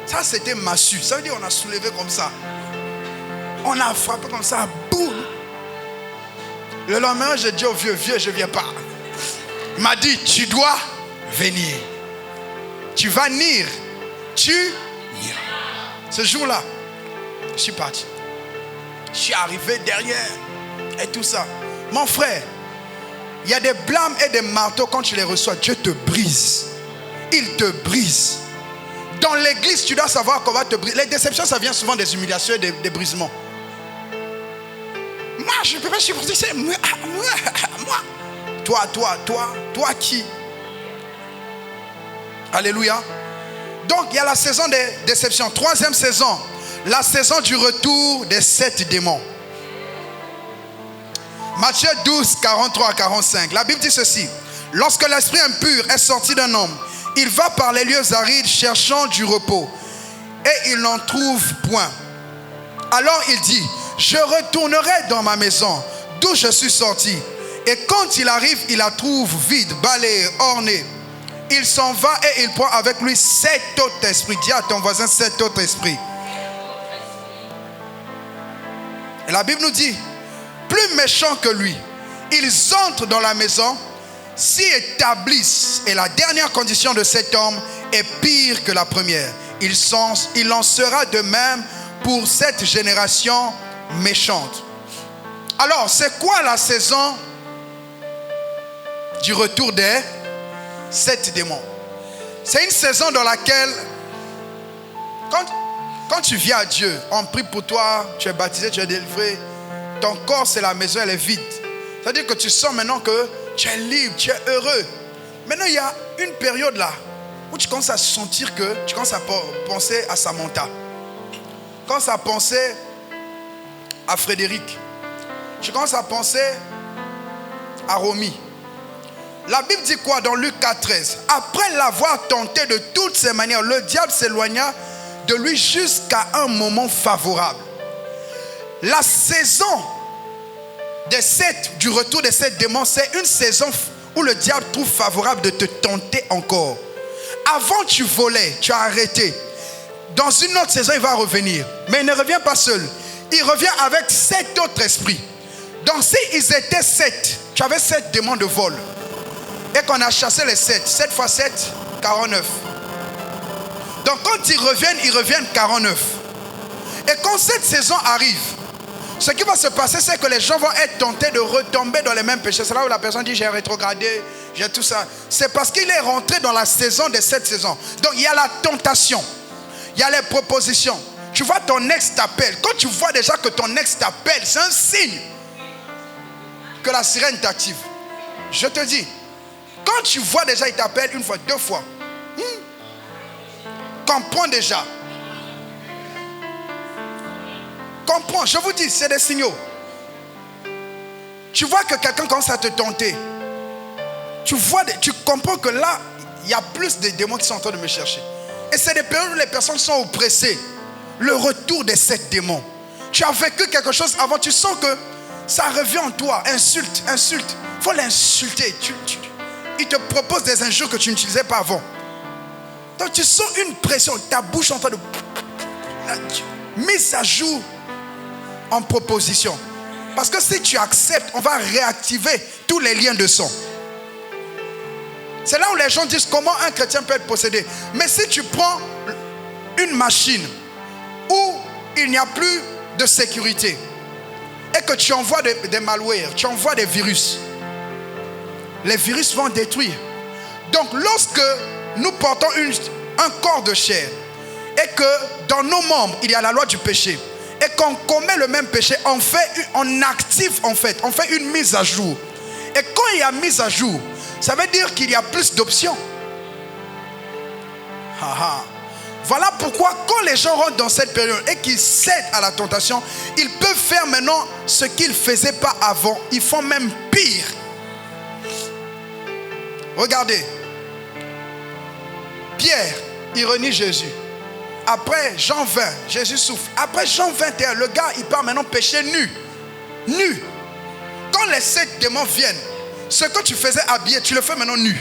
ça c'était massue. Ça veut dire qu'on a soulevé comme ça. On a frappé comme ça, boum. Le lendemain, j'ai dit au vieux, je ne viens pas. Il m'a dit, tu dois venir. Tu vas venir. Tu iras. Ce jour-là, je suis parti. Je suis arrivé derrière et tout ça. Mon frère, il y a des blâmes et des marteaux, quand tu les reçois, Dieu te brise. Il te brise. Dans l'église, tu dois savoir qu'on va te briser. Les déceptions, ça vient souvent des humiliations et des brisements. Moi, je ne peux pas supporter ça. Moi. Toi qui? Alléluia. Donc, il y a la saison des déceptions. Troisième saison, la saison du retour des 7 démons. Matthieu 12, 43 à 45. La Bible dit ceci. Lorsque l'esprit impur est sorti d'un homme, il va par les lieux arides cherchant du repos. Et il n'en trouve point. Alors il dit, je retournerai dans ma maison, d'où je suis sorti. Et quand il arrive, il la trouve vide, balayée, ornée. Il s'en va et il prend avec lui 7 autres esprits. Dis à ton voisin 7 autres esprits. Et la Bible nous dit, plus méchants que lui, ils entrent dans la maison, s'y établissent. Et la dernière condition de cet homme est pire que la première. Il en sera de même pour cette génération méchante. Alors, c'est quoi la saison du retour des 7 démons? C'est une saison dans laquelle, quand tu viens à Dieu, on prie pour toi, tu es baptisé, tu es délivré, ton corps c'est la maison, elle est vide. C'est-à-dire que tu sens maintenant que tu es libre, tu es heureux. Maintenant il y a une période là où tu commences à sentir que tu commences à penser à Samantha. Tu commences à penser à Frédéric. Tu commences à penser à Romy. La Bible dit quoi dans Luc 4,13? Après l'avoir tenté de toutes ses manières, le diable s'éloigna de lui jusqu'à un moment favorable. La saison du retour des 7 démons, c'est une saison où le diable trouve favorable de te tenter encore. Avant tu volais, tu as arrêté. Dans une autre saison, il va revenir. Mais il ne revient pas seul. Il revient avec 7 autres esprits. Donc si ils étaient 7, tu avais 7 démons de vol. Et qu'on a chassé les 7. 7 fois 7, 49. Donc quand ils reviennent 49. Et quand cette saison arrive, ce qui va se passer, c'est que les gens vont être tentés de retomber dans les mêmes péchés. C'est là où la personne dit, j'ai rétrogradé, j'ai tout ça. C'est parce qu'il est rentré dans la saison de cette saison. Donc il y a la tentation. Il y a les propositions. Tu vois, ton ex t'appelle. Quand tu vois déjà que ton ex t'appelle, c'est un signe que la sirène t'active. Je te dis, quand tu vois déjà, il t'appelle une fois, 2 fois. Comprends déjà. Comprends, je vous dis, c'est des signaux. Tu vois que quelqu'un commence à te tenter. Tu comprends que là, il y a plus de démons qui sont en train de me chercher. Et c'est des périodes où les personnes sont oppressées. Le retour de 7 démons. Tu as vécu quelque chose avant, tu sens que ça revient en toi. Insulte. Il faut l'insulter. Il te propose des injures que tu n'utilisais pas avant. Donc tu sens une pression. Ta bouche est en train de mise à jour en proposition. Parce que si tu acceptes, on va réactiver tous les liens de sang. C'est là où les gens disent comment un chrétien peut être possédé. Mais si tu prends une machine où il n'y a plus de sécurité, et que tu envoies des malwares, tu envoies des virus, les virus vont détruire. Donc lorsque nous portons un corps de chair et que dans nos membres il y a la loi du péché et qu'on commet le même péché, on active en fait, on fait une mise à jour. Et quand il y a mise à jour, ça veut dire qu'il y a plus d'options. Voilà pourquoi quand les gens rentrent dans cette période et qu'ils cèdent à la tentation, ils peuvent faire maintenant ce qu'ils ne faisaient pas avant. Ils font même pire. Regardez. Pierre, il renie Jésus. Après Jean 20, Jésus souffre. Après Jean 21, le gars, il part maintenant pécher nu. Nu. Quand les 7 démons viennent, ce que tu faisais habillé, tu le fais maintenant nu.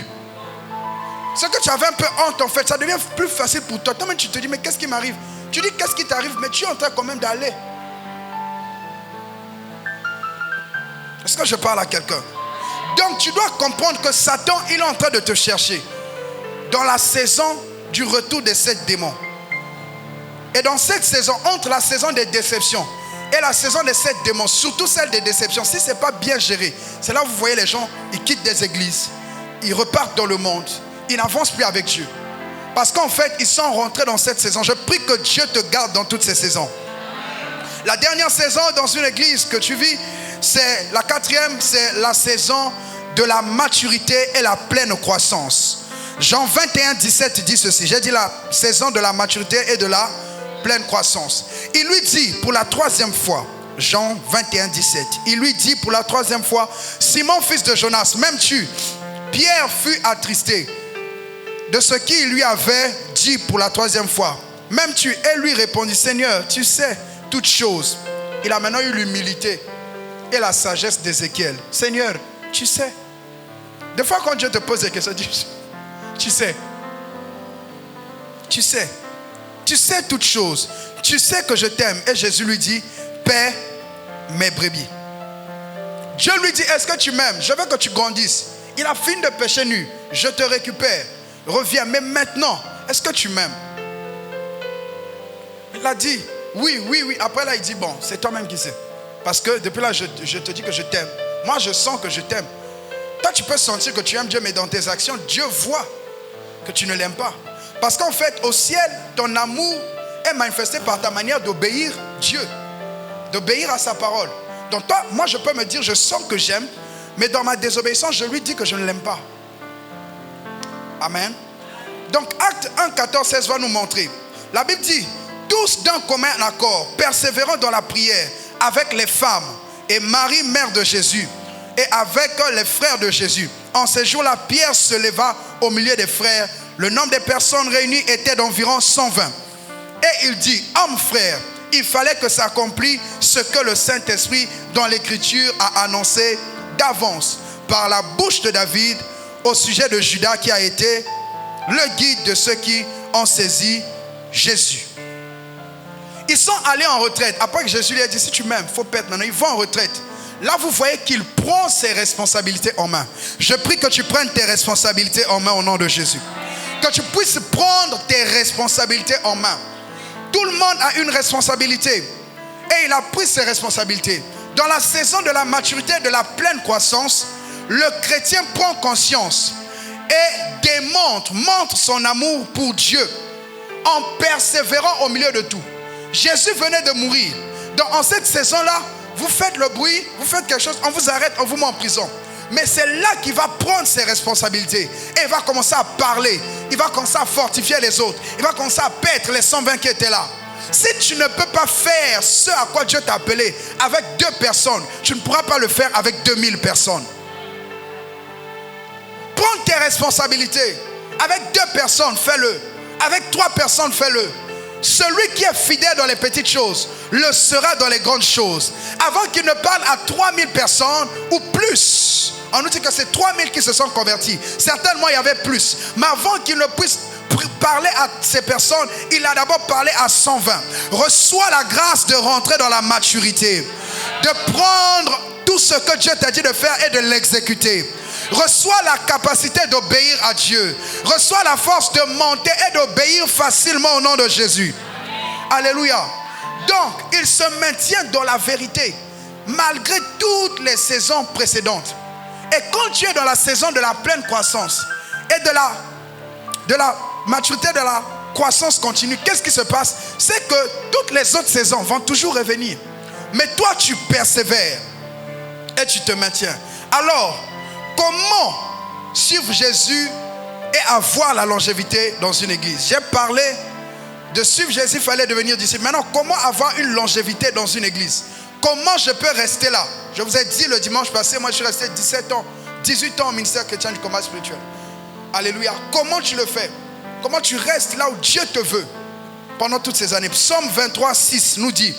Ce que tu avais un peu honte en fait, ça devient plus facile pour toi. Toi-même tu te dis, mais qu'est-ce qui m'arrive? Tu dis, qu'est-ce qui t'arrive? Mais tu es en train quand même d'aller. Est-ce que je parle à quelqu'un? Donc tu dois comprendre que Satan, il est en train de te chercher. Dans la saison du retour des 7 démons. Et dans cette saison, entre la saison des déceptions et la saison des 7 démons, surtout celle des déceptions, si ce n'est pas bien géré, c'est là où vous voyez les gens, ils quittent des églises, ils repartent dans le monde, ils n'avancent plus avec Dieu. Parce qu'en fait, ils sont rentrés dans cette saison. Je prie que Dieu te garde dans toutes ces saisons. La dernière saison dans une église que tu vis, c'est la 4e, c'est la saison de la maturité et la pleine croissance. Jean 21, 17 dit ceci. J'ai dit la saison de la maturité et de la pleine croissance. Il lui dit pour la 3e fois, Jean 21, 17, il lui dit pour la 3e fois, Simon fils de Jonas, m'aimes-tu? Pierre fut attristé de ce qu'il lui avait dit pour la 3e fois. M'aimes-tu? Et lui répondit, Seigneur, tu sais toutes choses. Il a maintenant eu l'humilité et la sagesse d'Ézéchiel. Seigneur, tu sais. Des fois quand Dieu te pose des questions, tu sais. Tu sais. Tu sais toutes choses. Tu sais que je t'aime. Et Jésus lui dit, paie mes brebis. Dieu lui dit, est-ce que tu m'aimes? Je veux que tu grandisses. Il a fini de pécher nu. Je te récupère. Reviens. Mais maintenant, est-ce que tu m'aimes? Il a dit, oui, oui, oui. Après là, il dit, bon, c'est toi-même qui sais. Parce que depuis là, je te dis que je t'aime. Moi, je sens que je t'aime. Toi, tu peux sentir que tu aimes Dieu, mais dans tes actions, Dieu voit que tu ne l'aimes pas. Parce qu'en fait, au ciel, ton amour est manifesté par ta manière d'obéir Dieu, d'obéir à sa parole. Donc toi, moi, je peux me dire, je sens que j'aime, mais dans ma désobéissance, je lui dis que je ne l'aime pas. Amen. Donc, Acte 1, 14, 16 va nous montrer. La Bible dit, tous d'un commun accord, persévérant dans la prière, avec les femmes et Marie, mère de Jésus, et avec les frères de Jésus. En ces jours-là, Pierre se leva au milieu des frères. Le nombre de personnes réunies était d'environ 120. Et il dit, hommes frères, il fallait que s'accomplisse ce que le Saint-Esprit dans l'Écriture a annoncé d'avance par la bouche de David au sujet de Judas qui a été le guide de ceux qui ont saisi Jésus. Ils sont allés en retraite. Après que Jésus lui a dit, si tu m'aimes, il faut perdre maintenant. Ils vont en retraite. Là, vous voyez qu'il prend ses responsabilités en main. Je prie que tu prennes tes responsabilités en main au nom de Jésus. Que tu puisses prendre tes responsabilités en main. Tout le monde a une responsabilité. Et il a pris ses responsabilités. Dans la saison de la maturité, de la pleine croissance, le chrétien prend conscience et montre son amour pour Dieu en persévérant au milieu de tout. Jésus venait de mourir. Donc en cette saison-là, vous faites le bruit, vous faites quelque chose, on vous arrête, on vous met en prison. Mais c'est là qu'il va prendre ses responsabilités. Et il va commencer à parler. Il va commencer à fortifier les autres. Il va commencer à paître les 120 qui étaient là. Si tu ne peux pas faire ce à quoi Dieu t'a appelé avec 2 personnes, tu ne pourras pas le faire avec 2000 personnes. Prends tes responsabilités. Avec 2 personnes, fais-le. Avec 3 personnes, fais-le. Celui qui est fidèle dans les petites choses le sera dans les grandes choses. Avant qu'il ne parle à 3000 personnes ou plus, on nous dit que c'est 3000 qui se sont convertis. Certainement il y avait plus. Mais avant qu'il ne puisse parler à ces personnes, il a d'abord parlé à 120. Reçois la grâce de rentrer dans la maturité, de prendre tout ce que Dieu t'a dit de faire et de l'exécuter. Reçois la capacité d'obéir à Dieu. Reçois la force de monter et d'obéir facilement au nom de Jésus. Alléluia. Donc, il se maintient dans la vérité. malgré toutes les saisons précédentes. Et quand tu es dans la saison de la pleine croissance et de la maturité, de la croissance continue, qu'est-ce qui se passe? C'est que toutes les autres saisons vont toujours revenir. Mais toi, tu persévères et tu te maintiens. Alors, comment suivre Jésus et avoir la longévité dans une église? J'ai parlé de suivre Jésus, il fallait devenir disciple. Maintenant, comment avoir une longévité dans une église? Comment je peux rester là? Je vous ai dit le dimanche passé, moi je suis resté 18 ans au ministère chrétien du combat spirituel. Alléluia. Comment tu le fais? Comment tu restes là où Dieu te veut pendant toutes ces années? Psaume 23, 6 nous dit: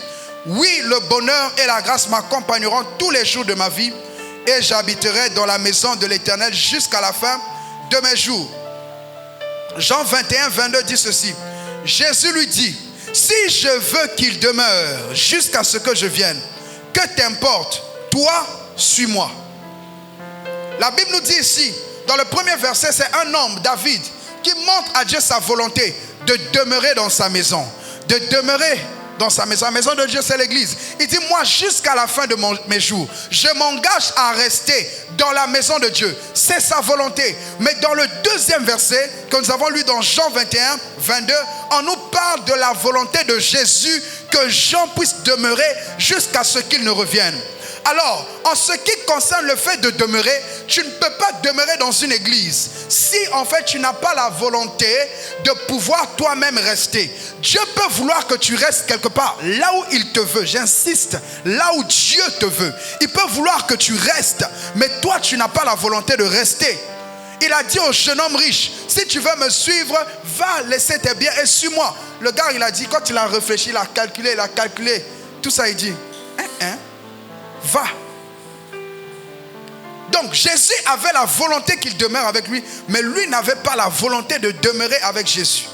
oui, le bonheur et la grâce m'accompagneront tous les jours de ma vie, et j'habiterai dans la maison de l'Éternel jusqu'à la fin de mes jours. Jean 21, 22 dit ceci: Jésus lui dit: si je veux qu'il demeure jusqu'à ce que je vienne, que t'importe, toi, suis-moi. La Bible nous dit ici, dans le premier verset, c'est un homme, David, qui montre à Dieu sa volonté de demeurer dans sa maison. De demeurer dans sa maison. La maison de Dieu, c'est l'église. Il dit: moi, jusqu'à la fin de mes jours, je m'engage à rester dans la maison de Dieu. C'est sa volonté. Mais dans le deuxième verset, que nous avons lu dans Jean 21, 22, on nous parle de la volonté de Jésus que Jean puisse demeurer jusqu'à ce qu'il ne revienne. Alors, en ce qui concerne le fait de demeurer, tu ne peux pas demeurer dans une église si en fait tu n'as pas la volonté de pouvoir toi-même rester. Dieu peut vouloir que tu restes quelque part là où il te veut. J'insiste, là où Dieu te veut. Il peut vouloir que tu restes, mais toi tu n'as pas la volonté de rester. Il a dit au jeune homme riche: si tu veux me suivre, va laisser tes biens et suis-moi. Le gars, il a dit, quand il a réfléchi, il a calculé tout ça, il dit: va. Donc Jésus avait la volonté qu'il demeure avec lui, mais lui n'avait pas la volonté de demeurer avec Jésus.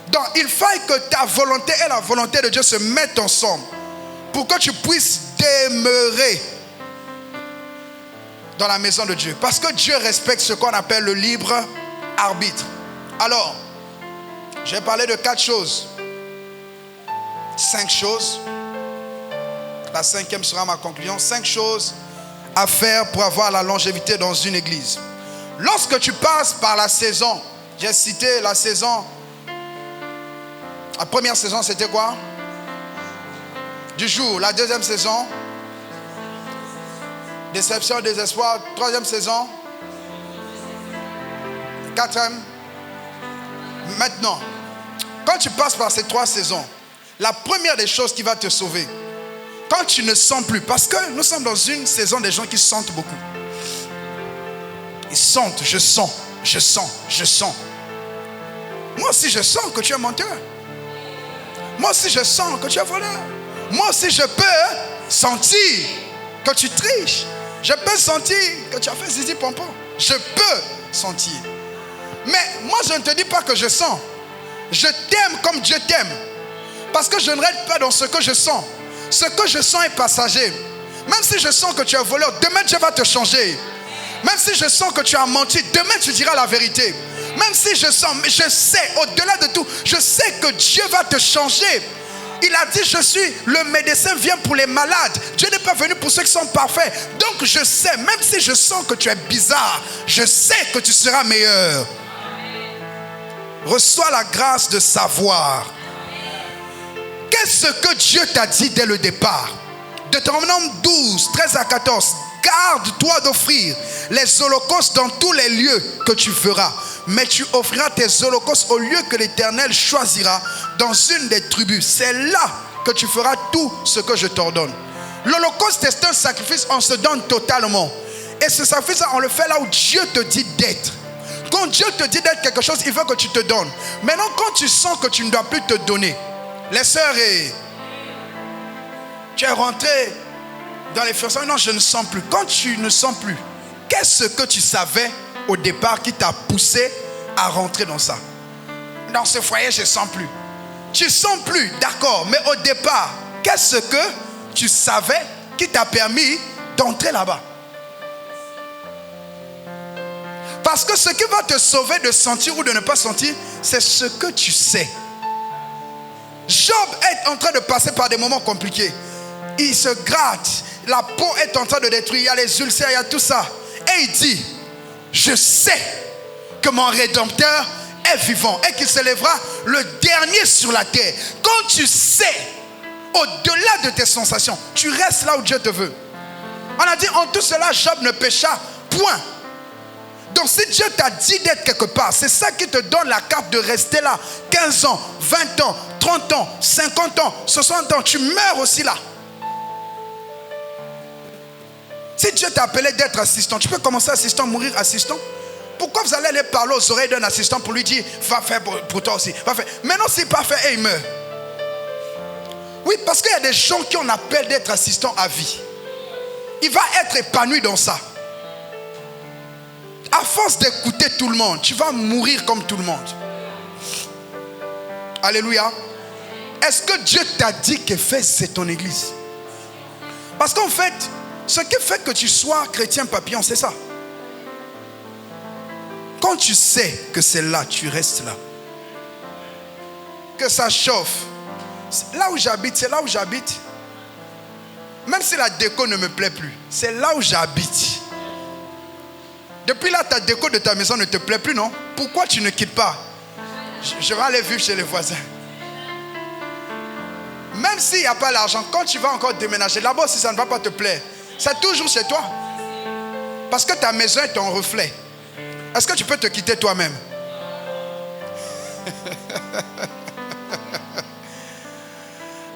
Donc il faille que ta volonté et la volonté de Dieu se mettent ensemble pour que tu puisses demeurer dans la maison de Dieu. Parce que Dieu respecte ce qu'on appelle le libre arbitre. Alors, j'ai parlé de 4 choses. 5 choses. La 5e sera ma conclusion. 5 choses à faire pour avoir la longévité dans une église. Lorsque tu passes par la saison, j'ai cité la saison. La première saison, c'était quoi? Du jour. La deuxième saison, déception, désespoir. Troisième saison, 4e. Maintenant, quand tu passes par ces 3 saisons, la première des choses qui va te sauver, quand tu ne sens plus, parce que nous sommes dans une saison des gens qui sentent beaucoup. Ils sentent, je sens. Moi aussi je sens que tu es menteur. Moi aussi je sens que tu es voleur. Moi aussi je peux sentir que tu triches. Je peux sentir que tu as fait zizi pompon. Je peux sentir. Mais moi je ne te dis pas que je sens. Je t'aime comme Dieu t'aime. Parce que je ne reste pas dans ce que je sens. Ce que je sens est passager. Même si je sens que tu es voleur, demain Dieu va te changer. Même si je sens que tu as menti, demain tu diras la vérité. Même si je sens, mais je sais, au-delà de tout, je sais que Dieu va te changer. Il a dit: je suis le médecin, vient pour les malades. Dieu n'est pas venu pour ceux qui sont parfaits. Donc je sais, même si je sens que tu es bizarre, je sais que tu seras meilleur. Reçois la grâce de savoir. Qu'est-ce que Dieu t'a dit dès le départ? Deutéronome 12, 13 à 14. Garde-toi d'offrir les holocaustes dans tous les lieux que tu feras. Mais tu offriras tes holocaustes au lieu que l'Éternel choisira dans une des tribus. C'est là que tu feras tout ce que je t'ordonne. L'holocauste est un sacrifice, on se donne totalement. Et ce sacrifice, on le fait là où Dieu te dit d'être. Quand Dieu te dit d'être quelque chose, il veut que tu te donnes. Maintenant, quand tu sens que tu ne dois plus te donner, les sœurs, tu es rentré dans les fiançailles. Non, je ne sens plus. Quand tu ne sens plus, qu'est-ce que tu savais au départ qui t'a poussé à rentrer dans ça? Dans ce foyer, je ne sens plus. Tu ne sens plus, d'accord. Mais au départ, qu'est-ce que tu savais qui t'a permis d'entrer là-bas? Parce que ce qui va te sauver de sentir ou de ne pas sentir, c'est ce que tu sais. Job est en train de passer par des moments compliqués. il se gratte, la peau est en train de détruire, il y a les ulcères, il y a tout ça. Et il dit, je sais que mon Rédempteur est vivant et qu'il se lèvera le dernier sur la terre. Quand tu sais, au-delà de tes sensations, tu restes là où Dieu te veut. On a dit, en tout cela, Job ne pécha point. Donc si Dieu t'a dit d'être quelque part, c'est ça qui te donne la carte de rester là. 15 ans, 20 ans, 30 ans, 50 ans, 60 ans, tu meurs aussi là. Si Dieu t'a appelé d'être assistant, tu peux commencer assistant, mourir assistant. Pourquoi vous allez aller parler aux oreilles d'un assistant pour lui dire, va faire pour toi aussi, va faire. Maintenant s'il n'est pas fait et il meurt. Oui, parce qu'il y a des gens qui ont appel d'être assistant à vie. Il va être épanoui dans ça. À force d'écouter tout le monde, tu vas mourir comme tout le monde. Alléluia. Est-ce que Dieu t'a dit qu'Éphèse c'est ton église? Parce qu'en fait, ce qui fait que tu sois chrétien papillon, c'est ça. Quand tu sais que c'est là, tu restes là. Que ça chauffe. Là où j'habite, c'est là où j'habite. Même si la déco ne me plaît plus, c'est là où j'habite. Depuis là, ta déco de ta maison ne te plaît plus, non? Pourquoi tu ne quittes pas? Je vais aller vivre chez les voisins. Même s'il n'y a pas l'argent, quand tu vas encore déménager, là-bas si ça ne va pas te plaire, c'est toujours chez toi. Parce que ta maison est ton reflet. Est-ce que tu peux te quitter toi-même?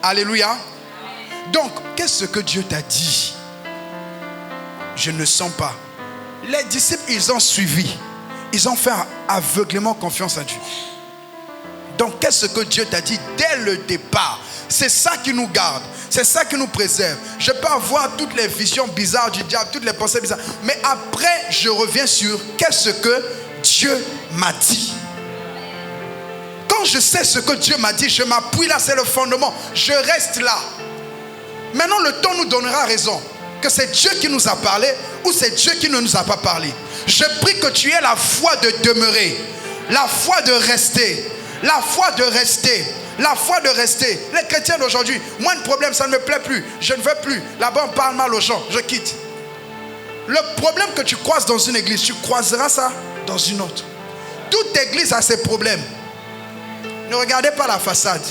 Alléluia. Donc, qu'est-ce que Dieu t'a dit? Je ne sens pas. Les disciples, ils ont suivi. Ils ont fait aveuglément confiance à Dieu. Donc, qu'est-ce que Dieu t'a dit dès le départ? C'est ça qui nous garde. C'est ça qui nous préserve. Je peux avoir toutes les visions bizarres du diable, toutes les pensées bizarres. Mais après, je reviens sur qu'est-ce que Dieu m'a dit. Quand je sais ce que Dieu m'a dit, je m'appuie là, c'est le fondement. Je reste là. Maintenant, le temps nous donnera raison. Que c'est Dieu qui nous a parlé ou c'est Dieu qui ne nous a pas parlé. Je prie que tu aies la foi de demeurer, la foi de rester, la foi de rester, la foi de rester. Les chrétiens d'aujourd'hui, moins de problèmes, ça ne me plaît plus, je ne veux plus. Là-bas on parle mal aux gens, je quitte. Le problème que tu croises dans une église, tu croiseras ça dans une autre. Toute église a ses problèmes. Ne regardez pas la façade.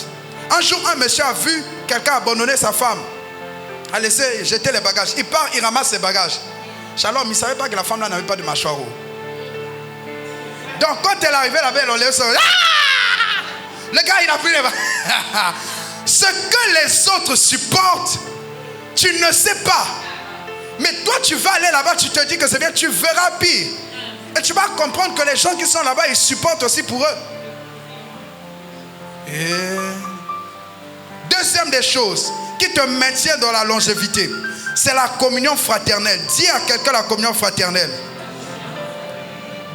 Un jour, un monsieur a vu quelqu'un abandonner sa femme, a laissé jeter les bagages. Il part, il ramasse ses bagages. Shalom, il ne savait pas que la femme là n'avait pas de mâchoire. Donc quand elle est arrivée là-bas, elle enlève son... Le gars, il a pris les bagages. Ce que les autres supportent, tu ne sais pas. Mais toi, tu vas aller là-bas, tu te dis que c'est bien, tu verras pire. Et tu vas comprendre que les gens qui sont là-bas, ils supportent aussi pour eux. Et... Deuxième des choses qui te maintient dans la longévité, c'est la communion fraternelle. Dis à quelqu'un la communion fraternelle.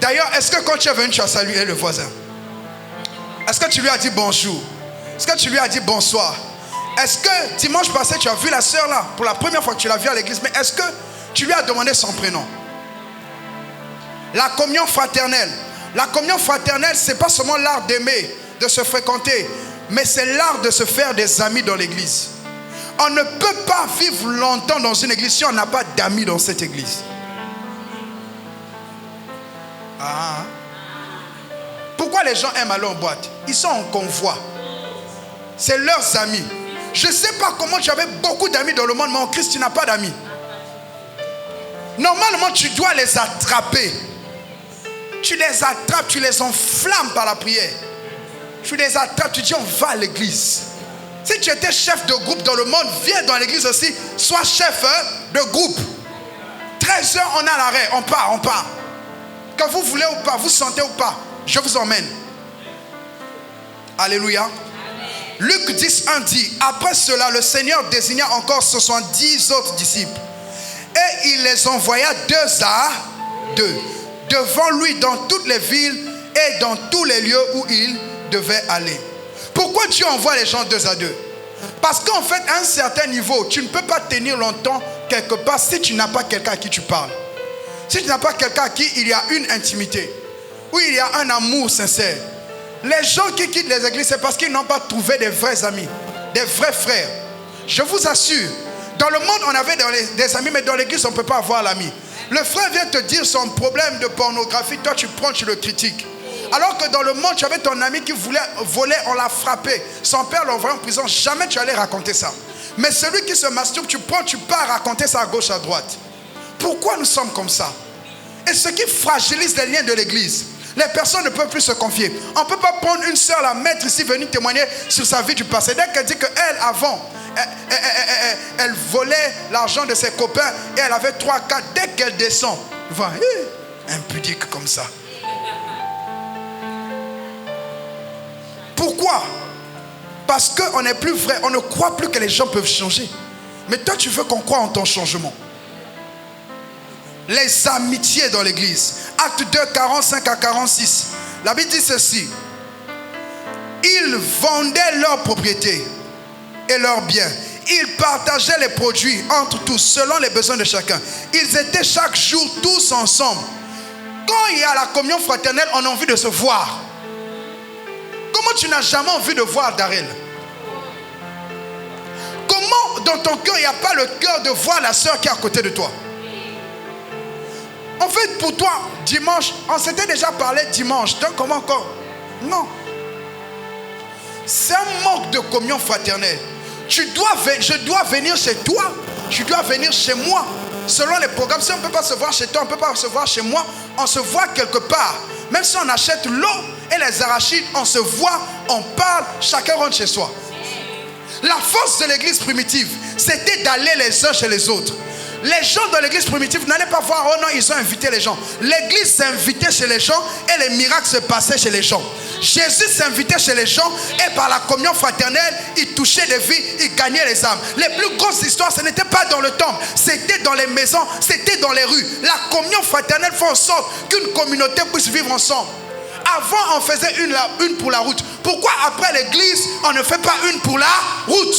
D'ailleurs, est-ce que quand tu es venu, tu as salué le voisin? Est-ce que tu lui as dit bonjour? Est-ce que tu lui as dit bonsoir? Est-ce que dimanche passé, tu as vu la soeur là? Pour la première fois que tu l'as vue à l'église, mais est-ce que tu lui as demandé son prénom? La communion fraternelle. La communion fraternelle, ce n'est pas seulement l'art d'aimer, de se fréquenter, mais c'est l'art de se faire des amis dans l'église. On ne peut pas vivre longtemps dans une église si on n'a pas d'amis dans cette église. Ah. Pourquoi les gens aiment aller en boîte? Ils sont en convoi. C'est leurs amis. Je ne sais pas comment tu avais beaucoup d'amis dans le monde, mais en Christ, tu n'as pas d'amis. Normalement, tu dois les attraper. Tu les attrapes, tu les enflammes par la prière. Tu les attrapes, tu dis on va à l'église. Si tu étais chef de groupe dans le monde, viens dans l'église aussi, sois chef de groupe. 13h, on a l'arrêt, on part. Que vous voulez ou pas, vous sentez ou pas, je vous emmène. Alléluia. Luc 10:1 dit, après cela, le Seigneur désigna encore 70 autres disciples. Et il les envoya 2 à 2, devant lui dans toutes les villes et dans tous les lieux où il devait aller. Pourquoi Dieu envoie les gens 2 à 2? Parce qu'en fait, à un certain niveau, tu ne peux pas tenir longtemps quelque part si tu n'as pas quelqu'un à qui tu parles. Si tu n'as pas quelqu'un à qui il y a une intimité, où il y a un amour sincère. Les gens qui quittent les églises, c'est parce qu'ils n'ont pas trouvé des vrais amis, des vrais frères. Je vous assure Dans le monde, on avait des amis, mais dans l'église, on ne peut pas avoir l'ami. Le frère vient te dire son problème de pornographie, toi tu prends, tu le critiques. Alors que dans le monde, tu avais ton ami qui voulait voler, on l'a frappé. Son père l'a envoyé en prison, jamais tu allais raconter ça. Mais celui qui se masturbe, tu prends, tu pars raconter ça à gauche, à droite. Pourquoi nous sommes comme ça? Et ce qui fragilise les liens de l'église, les personnes ne peuvent plus se confier. On ne peut pas prendre une sœur, la mettre ici, venir témoigner sur sa vie du passé. Dès qu'elle dit qu'elle, avant, elle volait l'argent de ses copains et elle avait 3, 4. Dès qu'elle descend, va, impudique comme ça. Pourquoi? Parce qu'on n'est plus vrai. On ne croit plus que les gens peuvent changer. Mais toi, tu veux qu'on croie en ton changement. Les amitiés dans l'église. Acte 2, 45 à 46. La Bible dit ceci. Ils vendaient leurs propriétés et leurs biens. Ils partageaient les produits entre tous, selon les besoins de chacun. Ils étaient chaque jour tous ensemble. Quand il y a la communion fraternelle, on a envie de se voir. Comment tu n'as jamais envie de voir Darrell? Comment dans ton cœur, il n'y a pas le cœur de voir la soeur qui est à côté de toi? En fait, pour toi, dimanche, on s'était déjà parlé dimanche. Donc, comment encore? Non. C'est un manque de communion fraternelle. Je dois venir chez toi. Tu dois venir chez moi. Selon les programmes, si on ne peut pas se voir chez toi, on ne peut pas se voir chez moi, on se voit quelque part. Même si on achète l'eau et les arachides, on se voit, on parle, chacun rentre chez soi. La force de l'église primitive, c'était d'aller les uns chez les autres. Les gens de l'église primitive n'allaient pas voir, oh non, ils ont invité les gens. L'église s'invitait chez les gens et les miracles se passaient chez les gens. Jésus s'invitait chez les gens et par la communion fraternelle, il touchait des vies, il gagnait les âmes. Les plus grosses histoires, ce n'était pas dans le temple, c'était dans les maisons, c'était dans les rues. La communion fraternelle fait en sorte qu'une communauté puisse vivre ensemble. Avant, on faisait une pour la route. Pourquoi après l'église, on ne fait pas une pour la route?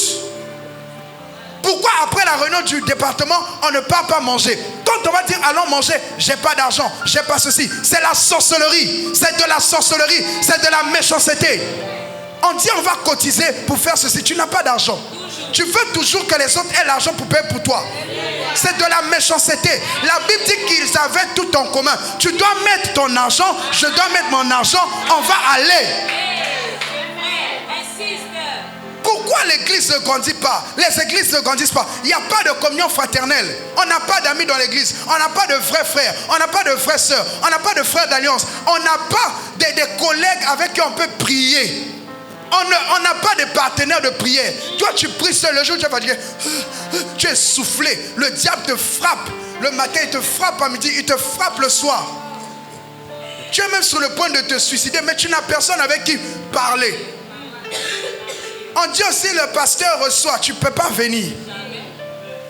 Pourquoi après la réunion du département, on ne part pas manger? Quand on va dire allons manger, j'ai pas d'argent, j'ai pas ceci. C'est la sorcellerie. C'est de la sorcellerie. C'est de la méchanceté. On dit on va cotiser pour faire ceci. Tu n'as pas d'argent. Tu veux toujours que les autres aient l'argent pour payer pour toi. C'est de la méchanceté. La Bible dit qu'ils avaient tout en commun. Tu dois mettre ton argent, je dois mettre mon argent, on va aller. Pourquoi l'église ne grandit pas? Les églises ne grandissent pas. Il n'y a pas de communion fraternelle. On n'a pas d'amis dans l'église. On n'a pas de vrais frères. On n'a pas de vraies sœurs. On n'a pas de frères d'alliance. On n'a pas des collègues avec qui on peut prier. On n'a pas de partenaires de prière. Toi, tu pries seul. Le jour, tu vas dire, tu es soufflé. Le diable te frappe. Le matin, il te frappe à midi. Il te frappe le soir. Tu es même sur le point de te suicider, mais tu n'as personne avec qui parler. On dit aussi le pasteur reçoit, tu ne peux pas venir.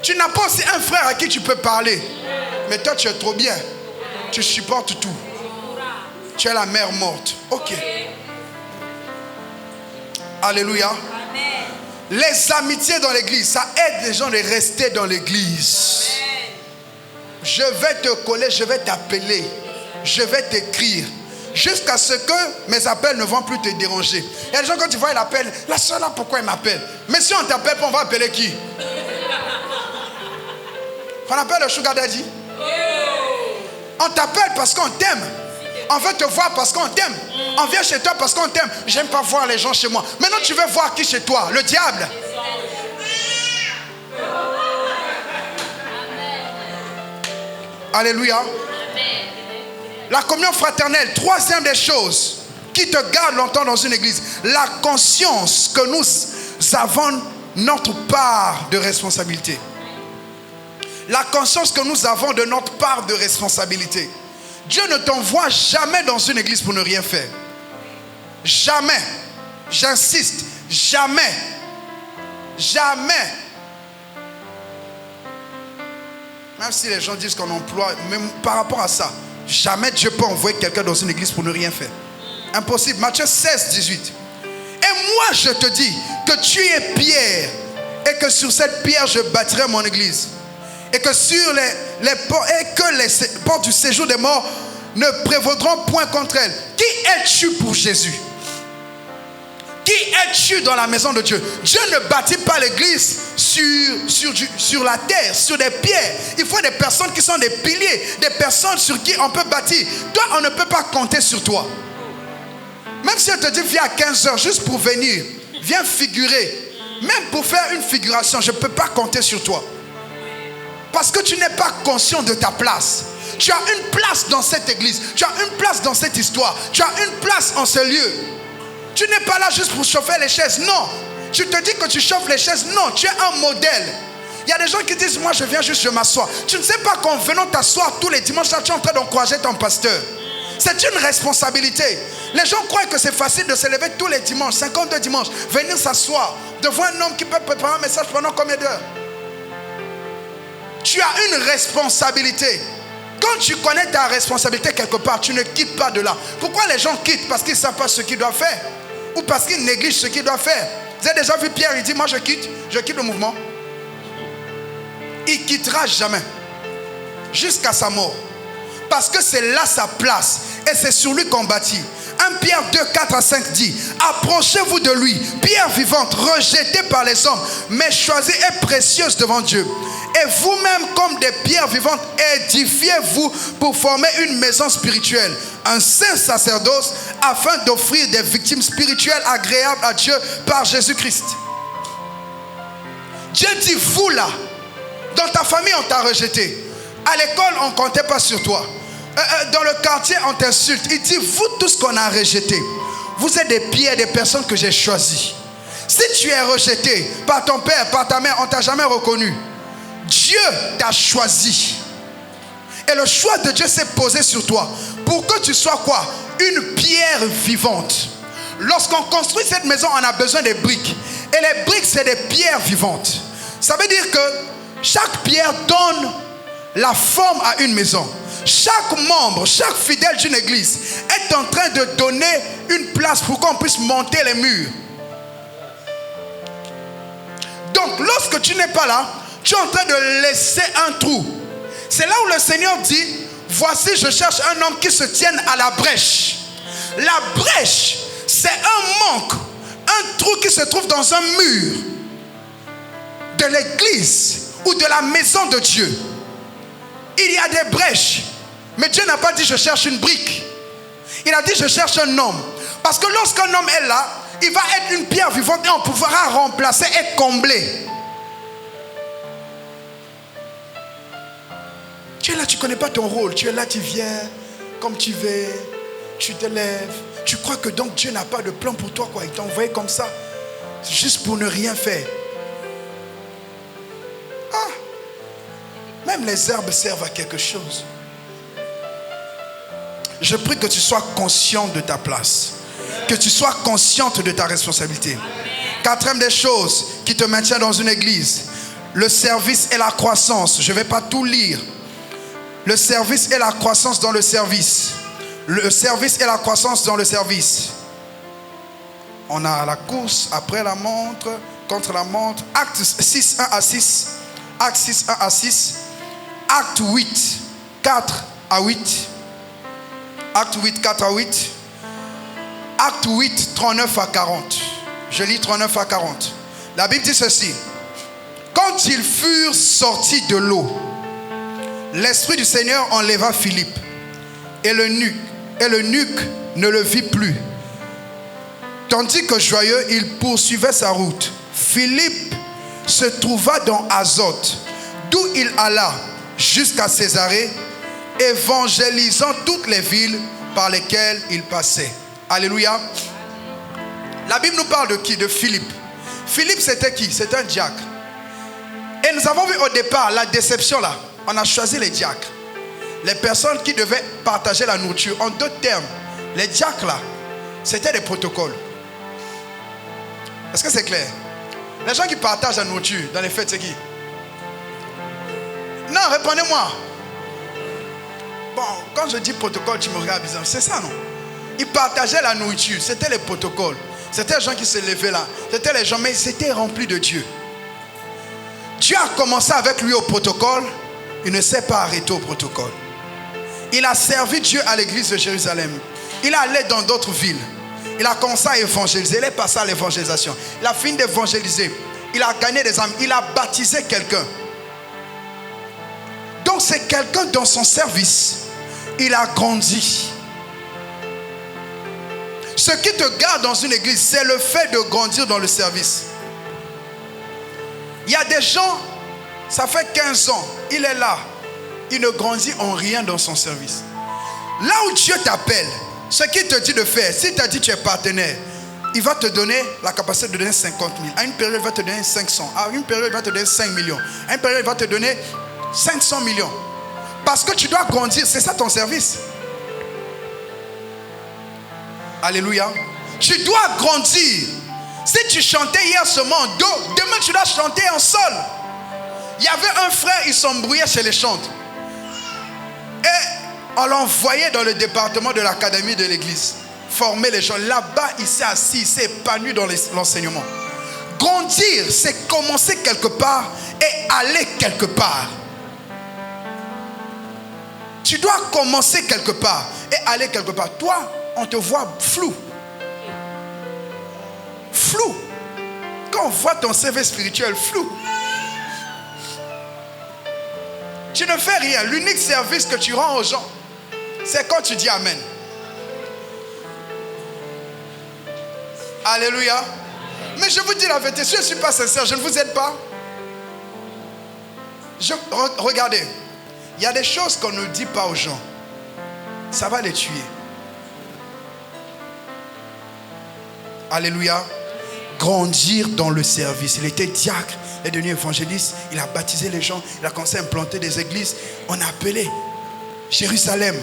Tu n'as pas aussi un frère à qui tu peux parler. Mais toi tu es trop bien. Tu supportes tout. Tu es la mère morte. Ok. Alléluia. Les amitiés dans l'église, ça aide les gens de rester dans l'église. Je vais te coller, je vais t'appeler. Je vais t'écrire. Jusqu'à ce que mes appels ne vont plus te déranger. Il y a des gens, quand tu vois, ils appellent. La soeur là, pourquoi elle m'appelle? Mais si on t'appelle, on va appeler qui? On appelle le sugar daddy. On t'appelle parce qu'on t'aime. On veut te voir parce qu'on t'aime. On vient chez toi parce qu'on t'aime. J'aime pas voir les gens chez moi. Maintenant, tu veux voir qui chez toi? Le diable. Alléluia. La communion fraternelle, troisième des choses qui te garde longtemps dans une église, la conscience que nous avons notre part de responsabilité. La conscience que nous avons de notre part de responsabilité. Dieu ne t'envoie jamais dans une église pour ne rien faire. Jamais. J'insiste, jamais. Jamais. Même si les gens disent qu'on emploie, même par rapport à ça, jamais Dieu peut envoyer quelqu'un dans une église pour ne rien faire. Impossible. Matthieu 16, 18. Et moi je te dis que tu es Pierre et que sur cette pierre je bâtirai mon église. Et que sur les portes du séjour des morts ne prévaudront point contre elle. Qui es-tu pour Jésus? Qui es-tu dans la maison de Dieu? Dieu ne bâtit pas l'église sur la terre, sur des pierres. Il faut des personnes qui sont des piliers, des personnes sur qui on peut bâtir. Toi, on ne peut pas compter sur toi. Même si on te dit viens à 15h juste pour venir, viens figurer. Même pour faire une figuration, je ne peux pas compter sur toi. Parce que tu n'es pas conscient de ta place. Tu as une place dans cette église. Tu as une place dans cette histoire. Tu as une place en ce lieu. Tu n'es pas là juste pour chauffer les chaises. Non. Tu te dis que tu chauffes les chaises. Non, tu es un modèle. Il y a des gens qui disent, moi je viens juste, je m'assois. Tu ne sais pas qu'en venant t'asseoir tous les dimanches, là, tu es en train d'encourager ton pasteur. C'est une responsabilité. Les gens croient que c'est facile de se lever tous les dimanches, 52 dimanches, venir s'asseoir devant un homme qui peut préparer un message pendant combien d'heures? Tu as une responsabilité. Quand tu connais ta responsabilité quelque part, tu ne quittes pas de là. Pourquoi les gens quittent? Parce qu'ils ne savent pas ce qu'ils doivent faire. Ou parce qu'ils négligent ce qu'ils doivent faire. Vous avez déjà vu Pierre, il dit, moi je quitte le mouvement. Il ne quittera jamais. Jusqu'à sa mort. Parce que c'est là sa place. Et c'est sur lui qu'on bâtit. 1 Pierre 2, 4 à 5 dit, approchez-vous de lui, pierre vivante, rejetée par les hommes, mais choisie et précieuse devant Dieu. Et vous-même, comme des pierres vivantes, édifiez-vous pour former une maison spirituelle, un saint sacerdoce, afin d'offrir des victimes spirituelles agréables à Dieu par Jésus-Christ. Dieu dit, vous là, dans ta famille, on t'a rejeté. À l'école, on ne comptait pas sur toi. Dans le quartier, on t'insulte. Il dit, vous tous qu'on a rejetés, vous êtes des pierres, des personnes que j'ai choisies. Si tu es rejeté par ton père, par ta mère, on ne t'a jamais reconnu. Dieu t'a choisi. Et le choix de Dieu s'est posé sur toi. Pour que tu sois quoi? Une pierre vivante. Lorsqu'on construit cette maison, on a besoin des briques. Et les briques, c'est des pierres vivantes. Ça veut dire que chaque pierre donne la forme à une maison. Chaque membre, chaque fidèle d'une église est en train de donner une place pour qu'on puisse monter les murs. Donc, lorsque tu n'es pas là, tu es en train de laisser un trou. C'est là où le Seigneur dit, voici, je cherche un homme qui se tienne à la brèche. La brèche, c'est un manque, un trou qui se trouve dans un mur de l'église ou de la maison de Dieu. Il y a des brèches. Mais Dieu n'a pas dit je cherche une brique. Il a dit je cherche un homme. Parce que lorsqu'un homme est là, il va être une pierre vivante et on pourra remplacer et combler. Tu es là, tu ne connais pas ton rôle. Tu es là, tu viens comme tu veux. Tu te lèves. Tu crois que donc Dieu n'a pas de plan pour toi, quoi. Il t'a envoyé comme ça. Juste pour ne rien faire. Ah. Même les herbes servent à quelque chose. Je prie que tu sois conscient de ta place. Que tu sois consciente de ta responsabilité. Quatrième des choses qui te maintient dans une église. Le service et la croissance. Je ne vais pas tout lire. Le service et la croissance dans le service. Le service et la croissance dans le service. On a la course après la montre, contre la montre. Acte 6, 1 à 6. Acte 6, 1 à 6. Acte 8, 4 à 8. Acte 8, 4 à 8. Acte 8, 39 à 40. Je lis 39 à 40. La Bible dit ceci. Quand ils furent sortis de l'eau, l'Esprit du Seigneur enleva Philippe. Et l'eunuque ne le vit plus. Tandis que joyeux, il poursuivait sa route. Philippe se trouva dans Azote, d'où il alla jusqu'à Césarée, évangélisant toutes les villes par lesquelles il passait. Alléluia. La Bible nous parle de qui? De Philippe. Philippe, c'était qui? C'était un diacre. Et nous avons vu au départ la déception là. On a choisi les diacres. Les personnes qui devaient partager la nourriture. En d'autres termes, les diacres là, c'était des protocoles. Est-ce que c'est clair? Les gens qui partagent la nourriture dans les fêtes, c'est qui? Non, répondez-moi. Bon, quand je dis protocole, tu me regardes bizarre. C'est ça, non? Ils partageaient la nourriture. C'était les protocoles. C'était les gens qui se levaient là. C'était les gens, mais c'était rempli de Dieu. Dieu a commencé avec lui au protocole. Il ne s'est pas arrêté au protocole. Il a servi Dieu à l'église de Jérusalem. Il est allé dans d'autres villes. Il a commencé à évangéliser. Il est passé à l'évangélisation. Il a fini d'évangéliser. Il a gagné des âmes. Il a baptisé quelqu'un. Donc c'est quelqu'un dans son service. Il a grandi. Ce qui te garde dans une église, c'est le fait de grandir dans le service. Il y a des gens, ça fait 15 ans, il est là. Il ne grandit en rien dans son service. Là où Dieu t'appelle, ce qu'il te dit de faire, s'il t'a dit tu es partenaire, il va te donner la capacité de donner 50 000. À une période, il va te donner 500. À une période, il va te donner 5 millions. À une période, il va te donner 500 millions. Parce que tu dois grandir, c'est ça ton service. Alléluia. Tu dois grandir. Si tu chantais hier seulement en do, demain tu dois chanter en sol. Il y avait un frère, il s'embrouillait chez les chantres. Et on l'envoyait dans le département de l'académie de l'église. Former les gens. Là-bas, il s'est assis, il s'est épanoui dans l'enseignement. Grandir, c'est commencer quelque part et aller quelque part. Tu dois commencer quelque part et aller quelque part. Toi, on te voit flou. Flou. Quand on voit ton CV spirituel flou, tu ne fais rien. L'unique service que tu rends aux gens, c'est quand tu dis Amen. Alléluia. Mais je vous dis la vérité, si je ne suis pas sincère, je ne vous aide pas. Regardez, il y a des choses qu'on ne dit pas aux gens. Ça va les tuer. Alléluia. Grandir dans le service. Il était diacre, il est devenu évangéliste, il a baptisé les gens, il a commencé à implanter des églises. On a appelé Jérusalem.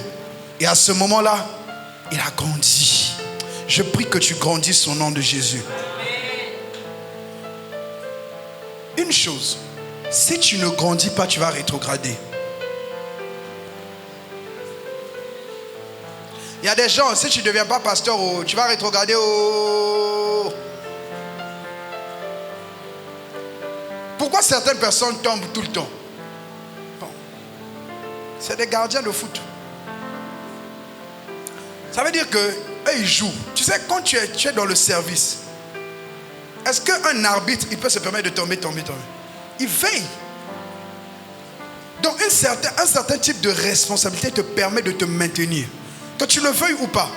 Et à ce moment-là, il a grandi. Je prie que tu grandisses au nom de Jésus. Une chose, si tu ne grandis pas, tu vas rétrograder. Il y a des gens, si tu ne deviens pas pasteur, tu vas rétrograder au... Pourquoi certaines personnes tombent tout le temps? Bon. C'est des gardiens de foot. Ça veut dire qu'eux, ils jouent. Tu sais, quand tu es dans le service, est-ce qu'un arbitre, il peut se permettre de tomber? Il veille. Donc un certain type de responsabilité te permet de te maintenir. Que tu le veuilles ou pas.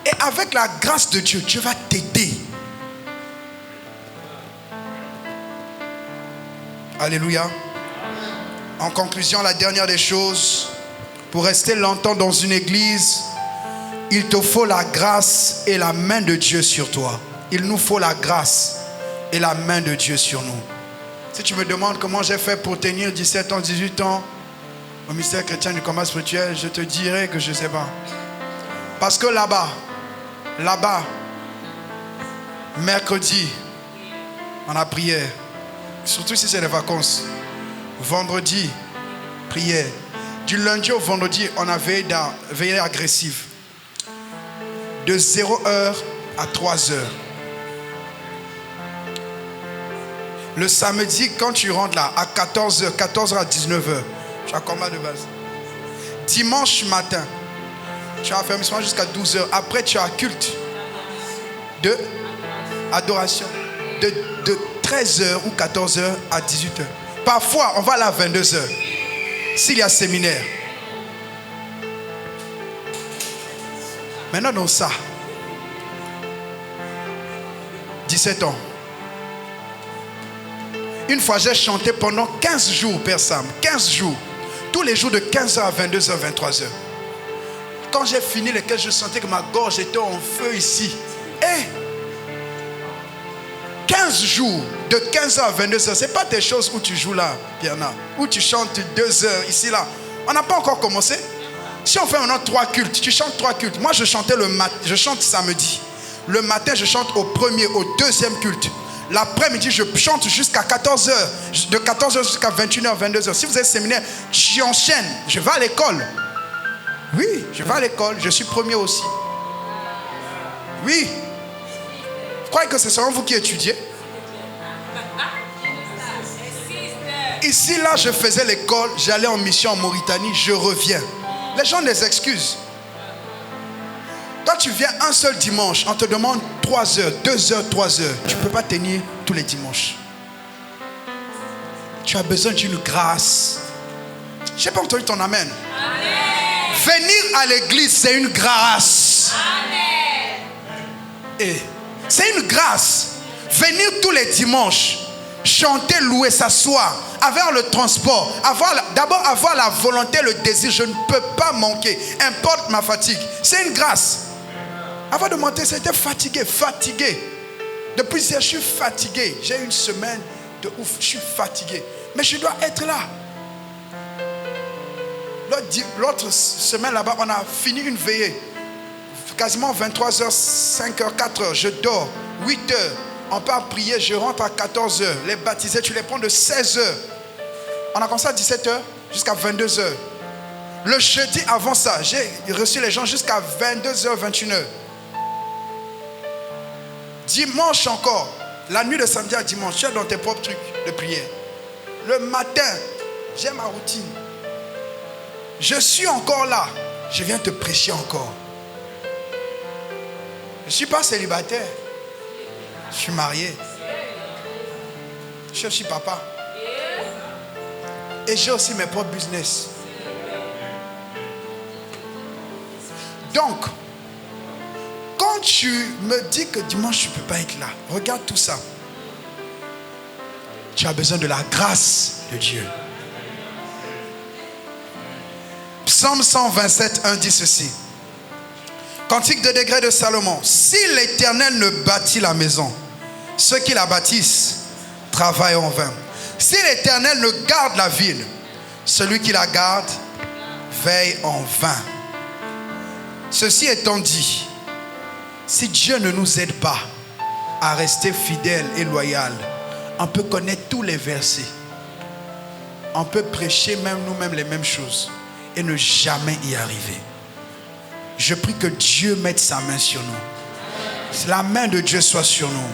Et avec la grâce de Dieu, Dieu va t'aider. Alléluia. En conclusion, la dernière des choses, pour rester longtemps dans une église, il te faut la grâce et la main de Dieu sur toi. Il nous faut la grâce et la main de Dieu sur nous. Si tu me demandes comment j'ai fait pour tenir 17 ans, 18 ans au ministère chrétien du combat spirituel, je te dirai que je ne sais pas. Parce que là-bas, mercredi, on a prière. Surtout si c'est les vacances. Vendredi, prière. Du lundi au vendredi, on a veillé agressive. De 0h à 3h. Le samedi, quand tu rentres là, à 14h à 19h, tu as combat de base. Dimanche matin, tu as affermissement jusqu'à 12h. Après, tu as culte de adoration. De 13h ou 14h à 18h. Parfois, on va là à 22h. S'il y a séminaire. Maintenant, dans ça, 17 ans. Une fois, j'ai chanté pendant 15 jours, Père Sam. 15 jours. Tous les jours de 15h à 22h, 23h. Quand j'ai fini les 15 jours, je sentais que ma gorge était en feu ici. Et 15 jours, de 15h à 22h, ce n'est pas des choses où tu joues là, Pierna, où tu chantes 2 heures ici, là. On n'a pas encore commencé. Si on fait maintenant 3 cultes, tu chantes 3 cultes. Moi, je chantais le matin, je chante samedi. Le matin, je chante au premier, au deuxième culte. L'après-midi, je chante jusqu'à 14h. De 14h jusqu'à 21h, 22h. Si vous êtes séminaire, tu enchaînes. Je vais à l'école. Oui, je vais à l'école. Je suis premier aussi. Oui. Vous croyez que c'est seulement vous qui étudiez? Ici, là, je faisais l'école. J'allais en mission en Mauritanie. Je reviens. Les gens les excusent. Quand tu viens un seul dimanche, on te demande 3 heures, 2 heures, 3 heures. Tu ne peux pas tenir tous les dimanches. Tu as besoin d'une grâce. Je n'ai pas entendu ton amen. Amen. Venir à l'église, c'est une grâce. Amen. Et c'est une grâce. Venir tous les dimanches, chanter, louer, s'asseoir, avoir le transport, d'abord avoir la volonté, le désir. Je ne peux pas manquer, importe ma fatigue. C'est une grâce. Avant de monter, c'était fatigué. Depuis hier, je suis fatigué. J'ai une semaine de ouf, je suis fatigué. Mais je dois être là. L'autre semaine là-bas, on a fini une veillée. Quasiment 23h, 5h, 4h. Je dors. 8h. On part prier. Je rentre à 14h. Les baptisés, tu les prends de 16h. On a commencé à 17h jusqu'à 22h. Le jeudi avant ça, j'ai reçu les gens jusqu'à 22h, 21h. Dimanche encore. La nuit de samedi à dimanche, tu es dans tes propres trucs de prière. Le matin, j'ai ma routine. Je suis encore là. Je viens te prêcher encore. Je ne suis pas célibataire. Je suis marié. Je suis papa. Et j'ai aussi mes propres business. Donc, quand tu me dis que dimanche tu ne peux pas être là, regarde tout ça. Tu as besoin de la grâce de Dieu. Psaume 127, 1 dit ceci. Cantique de degré de Salomon. Si l'Éternel ne bâtit la maison, ceux qui la bâtissent travaillent en vain. Si l'Éternel ne garde la ville, celui qui la garde veille en vain. Ceci étant dit, si Dieu ne nous aide pas à rester fidèles et loyaux, on peut connaître tous les versets. On peut prêcher même nous-mêmes les mêmes choses et ne jamais y arriver. Je prie que Dieu mette sa main sur nous. La main de Dieu soit sur nous.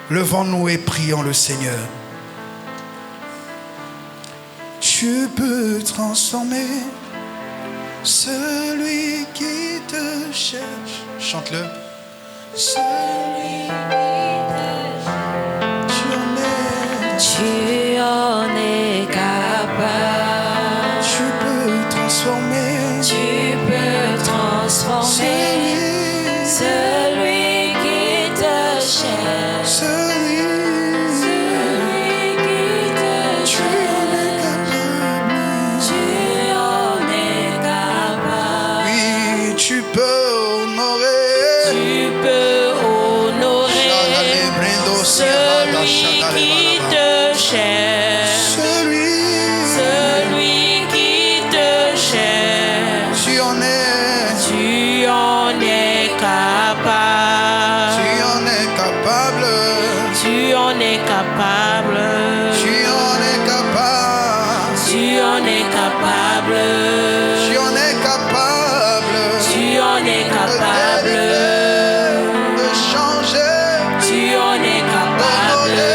Levons-nous et prions le Seigneur. Tu peux transformer celui qui te cherche. Chante-le. Celui qui te cherche. Tu en es capable. Tu peux transformer. Tu peux transformer celui qui te cherche. Celui qui te cherche. Tu en es capable. Oui, tu peux honorer. Tu peux honorer celui qui te cherche. Celui qui te cherche. Tu en es capable. Tu en es capable. Tu en es capable. Tu en es capable. Tu en es capable. Tu en es capable. Tu en es capable de changer. Tu en es capable de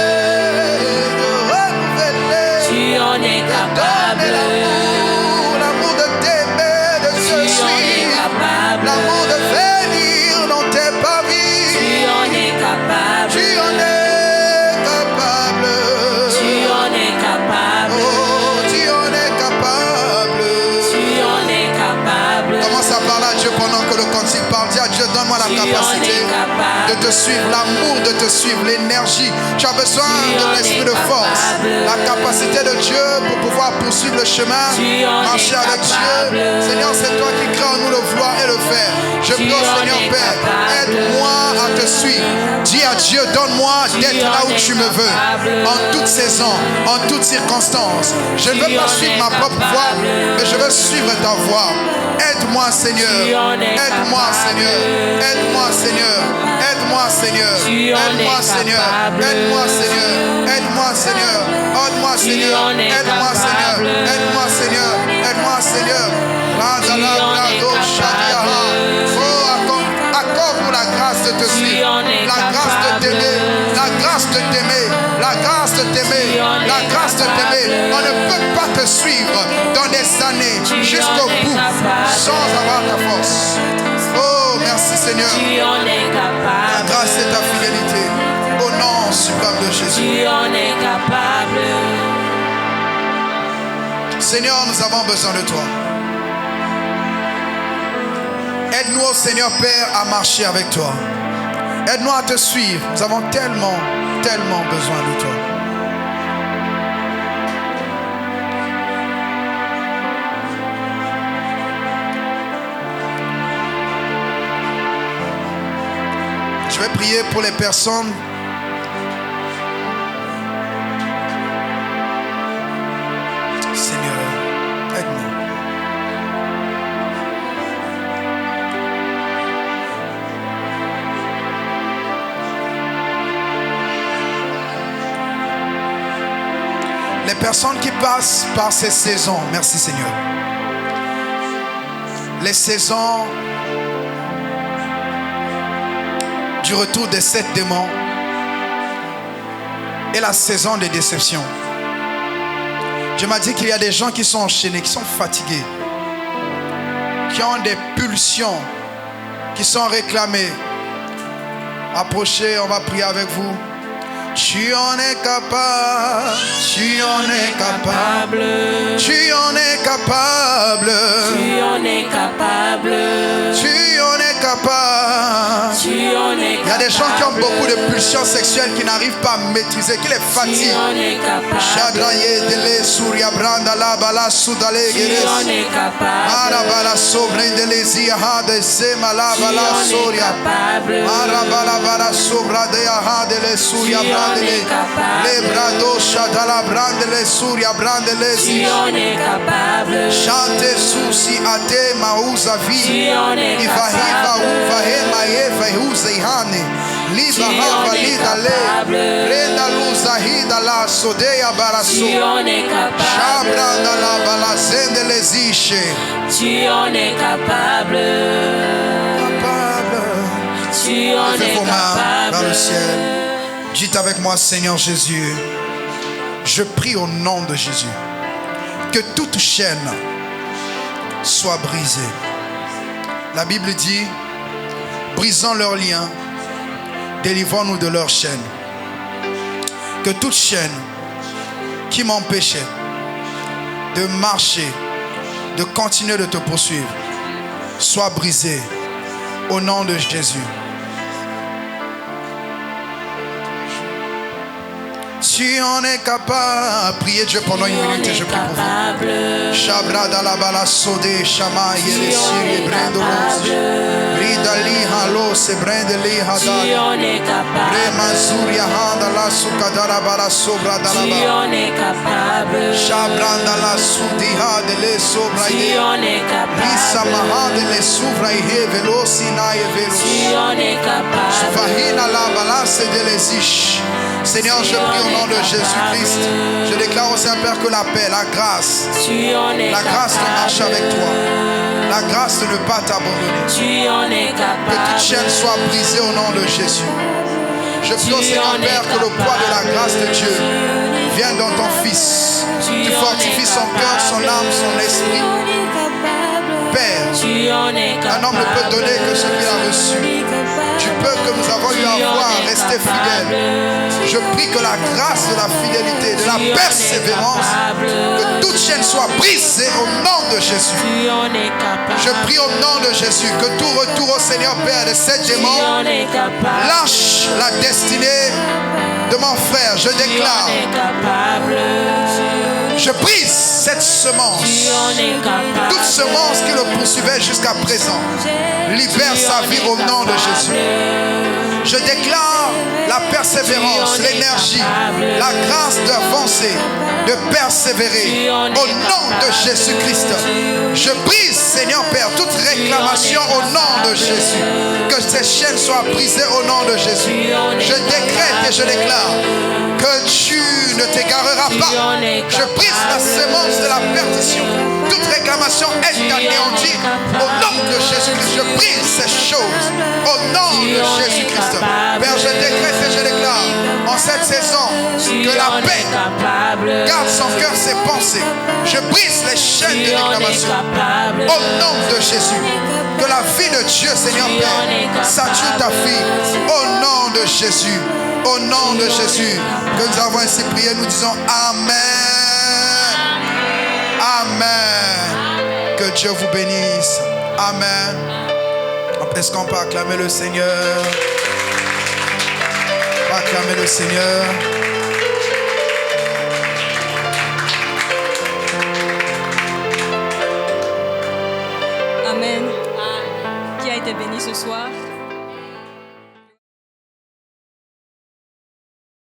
renouveler. Tu en es capable. L'amour de t'aimer, de te suivre. L'amour de venir dans tes paris. Tu en es capable. Tu en es capable. Tu en es capable. Oh, tu en es capable. Tu en es capable. Commence à parler à Dieu pendant que le cantique parle. Dis à Dieu, donne-moi la capacité de te suivre, l'amour de te suivre, l'énergie. Tu as besoin de l'esprit de force, la capacité de Dieu pour pouvoir poursuivre le chemin, marcher avec Dieu. Seigneur, c'est toi qui crée en nous le vouloir et le faire. Je prie au Seigneur Père, aide-moi à te suivre. Dis à Dieu, donne-moi d'être là où tu me veux, en toute saison, en toutes circonstances. Je ne veux pas suivre ma propre voie, mais je veux suivre ta voie. Aide-moi Seigneur, aide-moi Seigneur, aide-moi Seigneur, aide-moi Seigneur, aide-moi Seigneur, aide-moi Seigneur, aide-moi Seigneur, aide-moi Seigneur, aide-moi Seigneur, aide-moi Seigneur, aide-moi Seigneur. Oh, accorde-nous la grâce de te suivre, la grâce de t'aimer, la grâce de t'aimer, la grâce de t'aimer, la grâce de t'aimer. On ne peut pas te suivre dans des années jusqu'au bout sans avoir ta force. Oh Seigneur. Tu en es capable. Ta grâce et ta fidélité. Au nom suprême de Jésus. Tu en es capable. Seigneur, nous avons besoin de toi. Aide-nous, oh Seigneur Père, à marcher avec toi. Aide-nous à te suivre. Nous avons tellement, tellement besoin de toi. Je vais prier pour les personnes Seigneur, aide-nous. Les personnes qui passent par ces saisons, merci Seigneur. Les saisons du retour des 7 démons et la saison des déceptions. Je m'ai dit qu'il y a des gens qui sont enchaînés, qui sont fatigués, qui ont des pulsions, qui sont réclamées. Approchez, on va prier avec vous. Tu en es capable, tu en es capable, tu en es capable, Tu en es capable. tu en es capable. Tu en es capable. Il y a des gens qui ont beaucoup de pulsions sexuelles qui n'arrivent pas à maîtriser, qui les Tu fatiguent. en es capable. Shadraye dele Surya Branda la bala sudale Tu geres. en es capable. Marabala sobrendele ziyahade sema la Tu bala en es Surya. capable. Marabala bala sobrade ahadele Surya Tu en brandele. es capable. Lebrado shadala brandele Surya brandele Tu zi. en es capable. Chante susi ate mauza Tu vi. en es Ivahiva capable. uva hema eva ihuze ihane. Liba Tu hava en es lida le. capable. Renda luza hida la sodeya baraso. Tu en es capable. Shabranda la balazende les ishe. Tu en es capable. Capable. Tu en Levez es vos mains vers le capable. ciel. Dites avec moi, Seigneur Jésus, je prie au nom de Jésus que toute chaîne soit brisée. La Bible dit, brisons leurs liens, délivrons-nous de leurs chaînes. Que toute chaîne qui m'empêchait de marcher, de continuer de te poursuivre, soit brisée au nom de Jésus. Tu en es capable. Priez Dieu pendant une minute et je prie pour vous. Shabrada la bala sode shama yele siri brendo rosi. Ridali halo se brendeli Tu hadal. en es capable. Remazuria handa la sukadara bala sobra da la Tu ba. en es capable. Shabranda la sudi hadele sobra Tu ye. en es Risa capable. mahadele suvra ihe velosi na ye velosi. Tu en es capable. Fahina la balance de les Seigneur, je prie au nom de Jésus-Christ. Je déclare au Saint-Père que la paix, la grâce, Tu en es la grâce de marcher avec toi, la grâce de ne pas t'abandonner. Tu en es Que toute capable. chaîne soit brisée au nom de Jésus. Je prie au Seigneur Père que le poids de la grâce de Dieu vienne dans ton Fils. Tu fortifies son cœur, son âme, son esprit. Père, Tu en es un homme ne peut donner que ce qu'il a reçu. Tu peux que nous avons eu à voir, rester fidèles. Je prie que la grâce de la fidélité, de la persévérance, que toute chaîne soit brisée au nom de Jésus. Tu en es capable. Je prie au nom de Jésus que tout retour au Seigneur Père de ces Tu démons en es capable. lâche la destinée de mon frère. Je Tu en déclare, es capable. je brise cette semence. Tu en es capable. Toute semence qui le poursuivait jusqu'à présent, libère sa vie au nom de Jésus. Je déclare la persévérance, l'énergie, la grâce d'avancer, de persévérer au nom de Jésus-Christ. Je brise, Seigneur Père, toute réclamation au nom de Jésus. Que ces chaînes soient brisées au nom de Jésus. Je décrète et je déclare que tu ne t'égareras pas. Je brise la semence de la perdition. Toute déclamation est anéantie. Au nom de Jésus-Christ, je brise ces choses. Au nom de Jésus-Christ. Père, je décrète et je déclare en cette saison que la paix garde son cœur, ses pensées. Je brise les chaînes de déclamation. Au nom de Jésus. Que la vie de Dieu, Seigneur Père, sature ta fille. Au nom de Jésus. Au nom de Jésus. Que nous avons ainsi prié, nous disons Amen. Amen. Que Dieu vous bénisse. Amen. Est-ce qu'on peut acclamer le Seigneur? On va acclamer le Seigneur. Amen. Qui a été béni ce soir?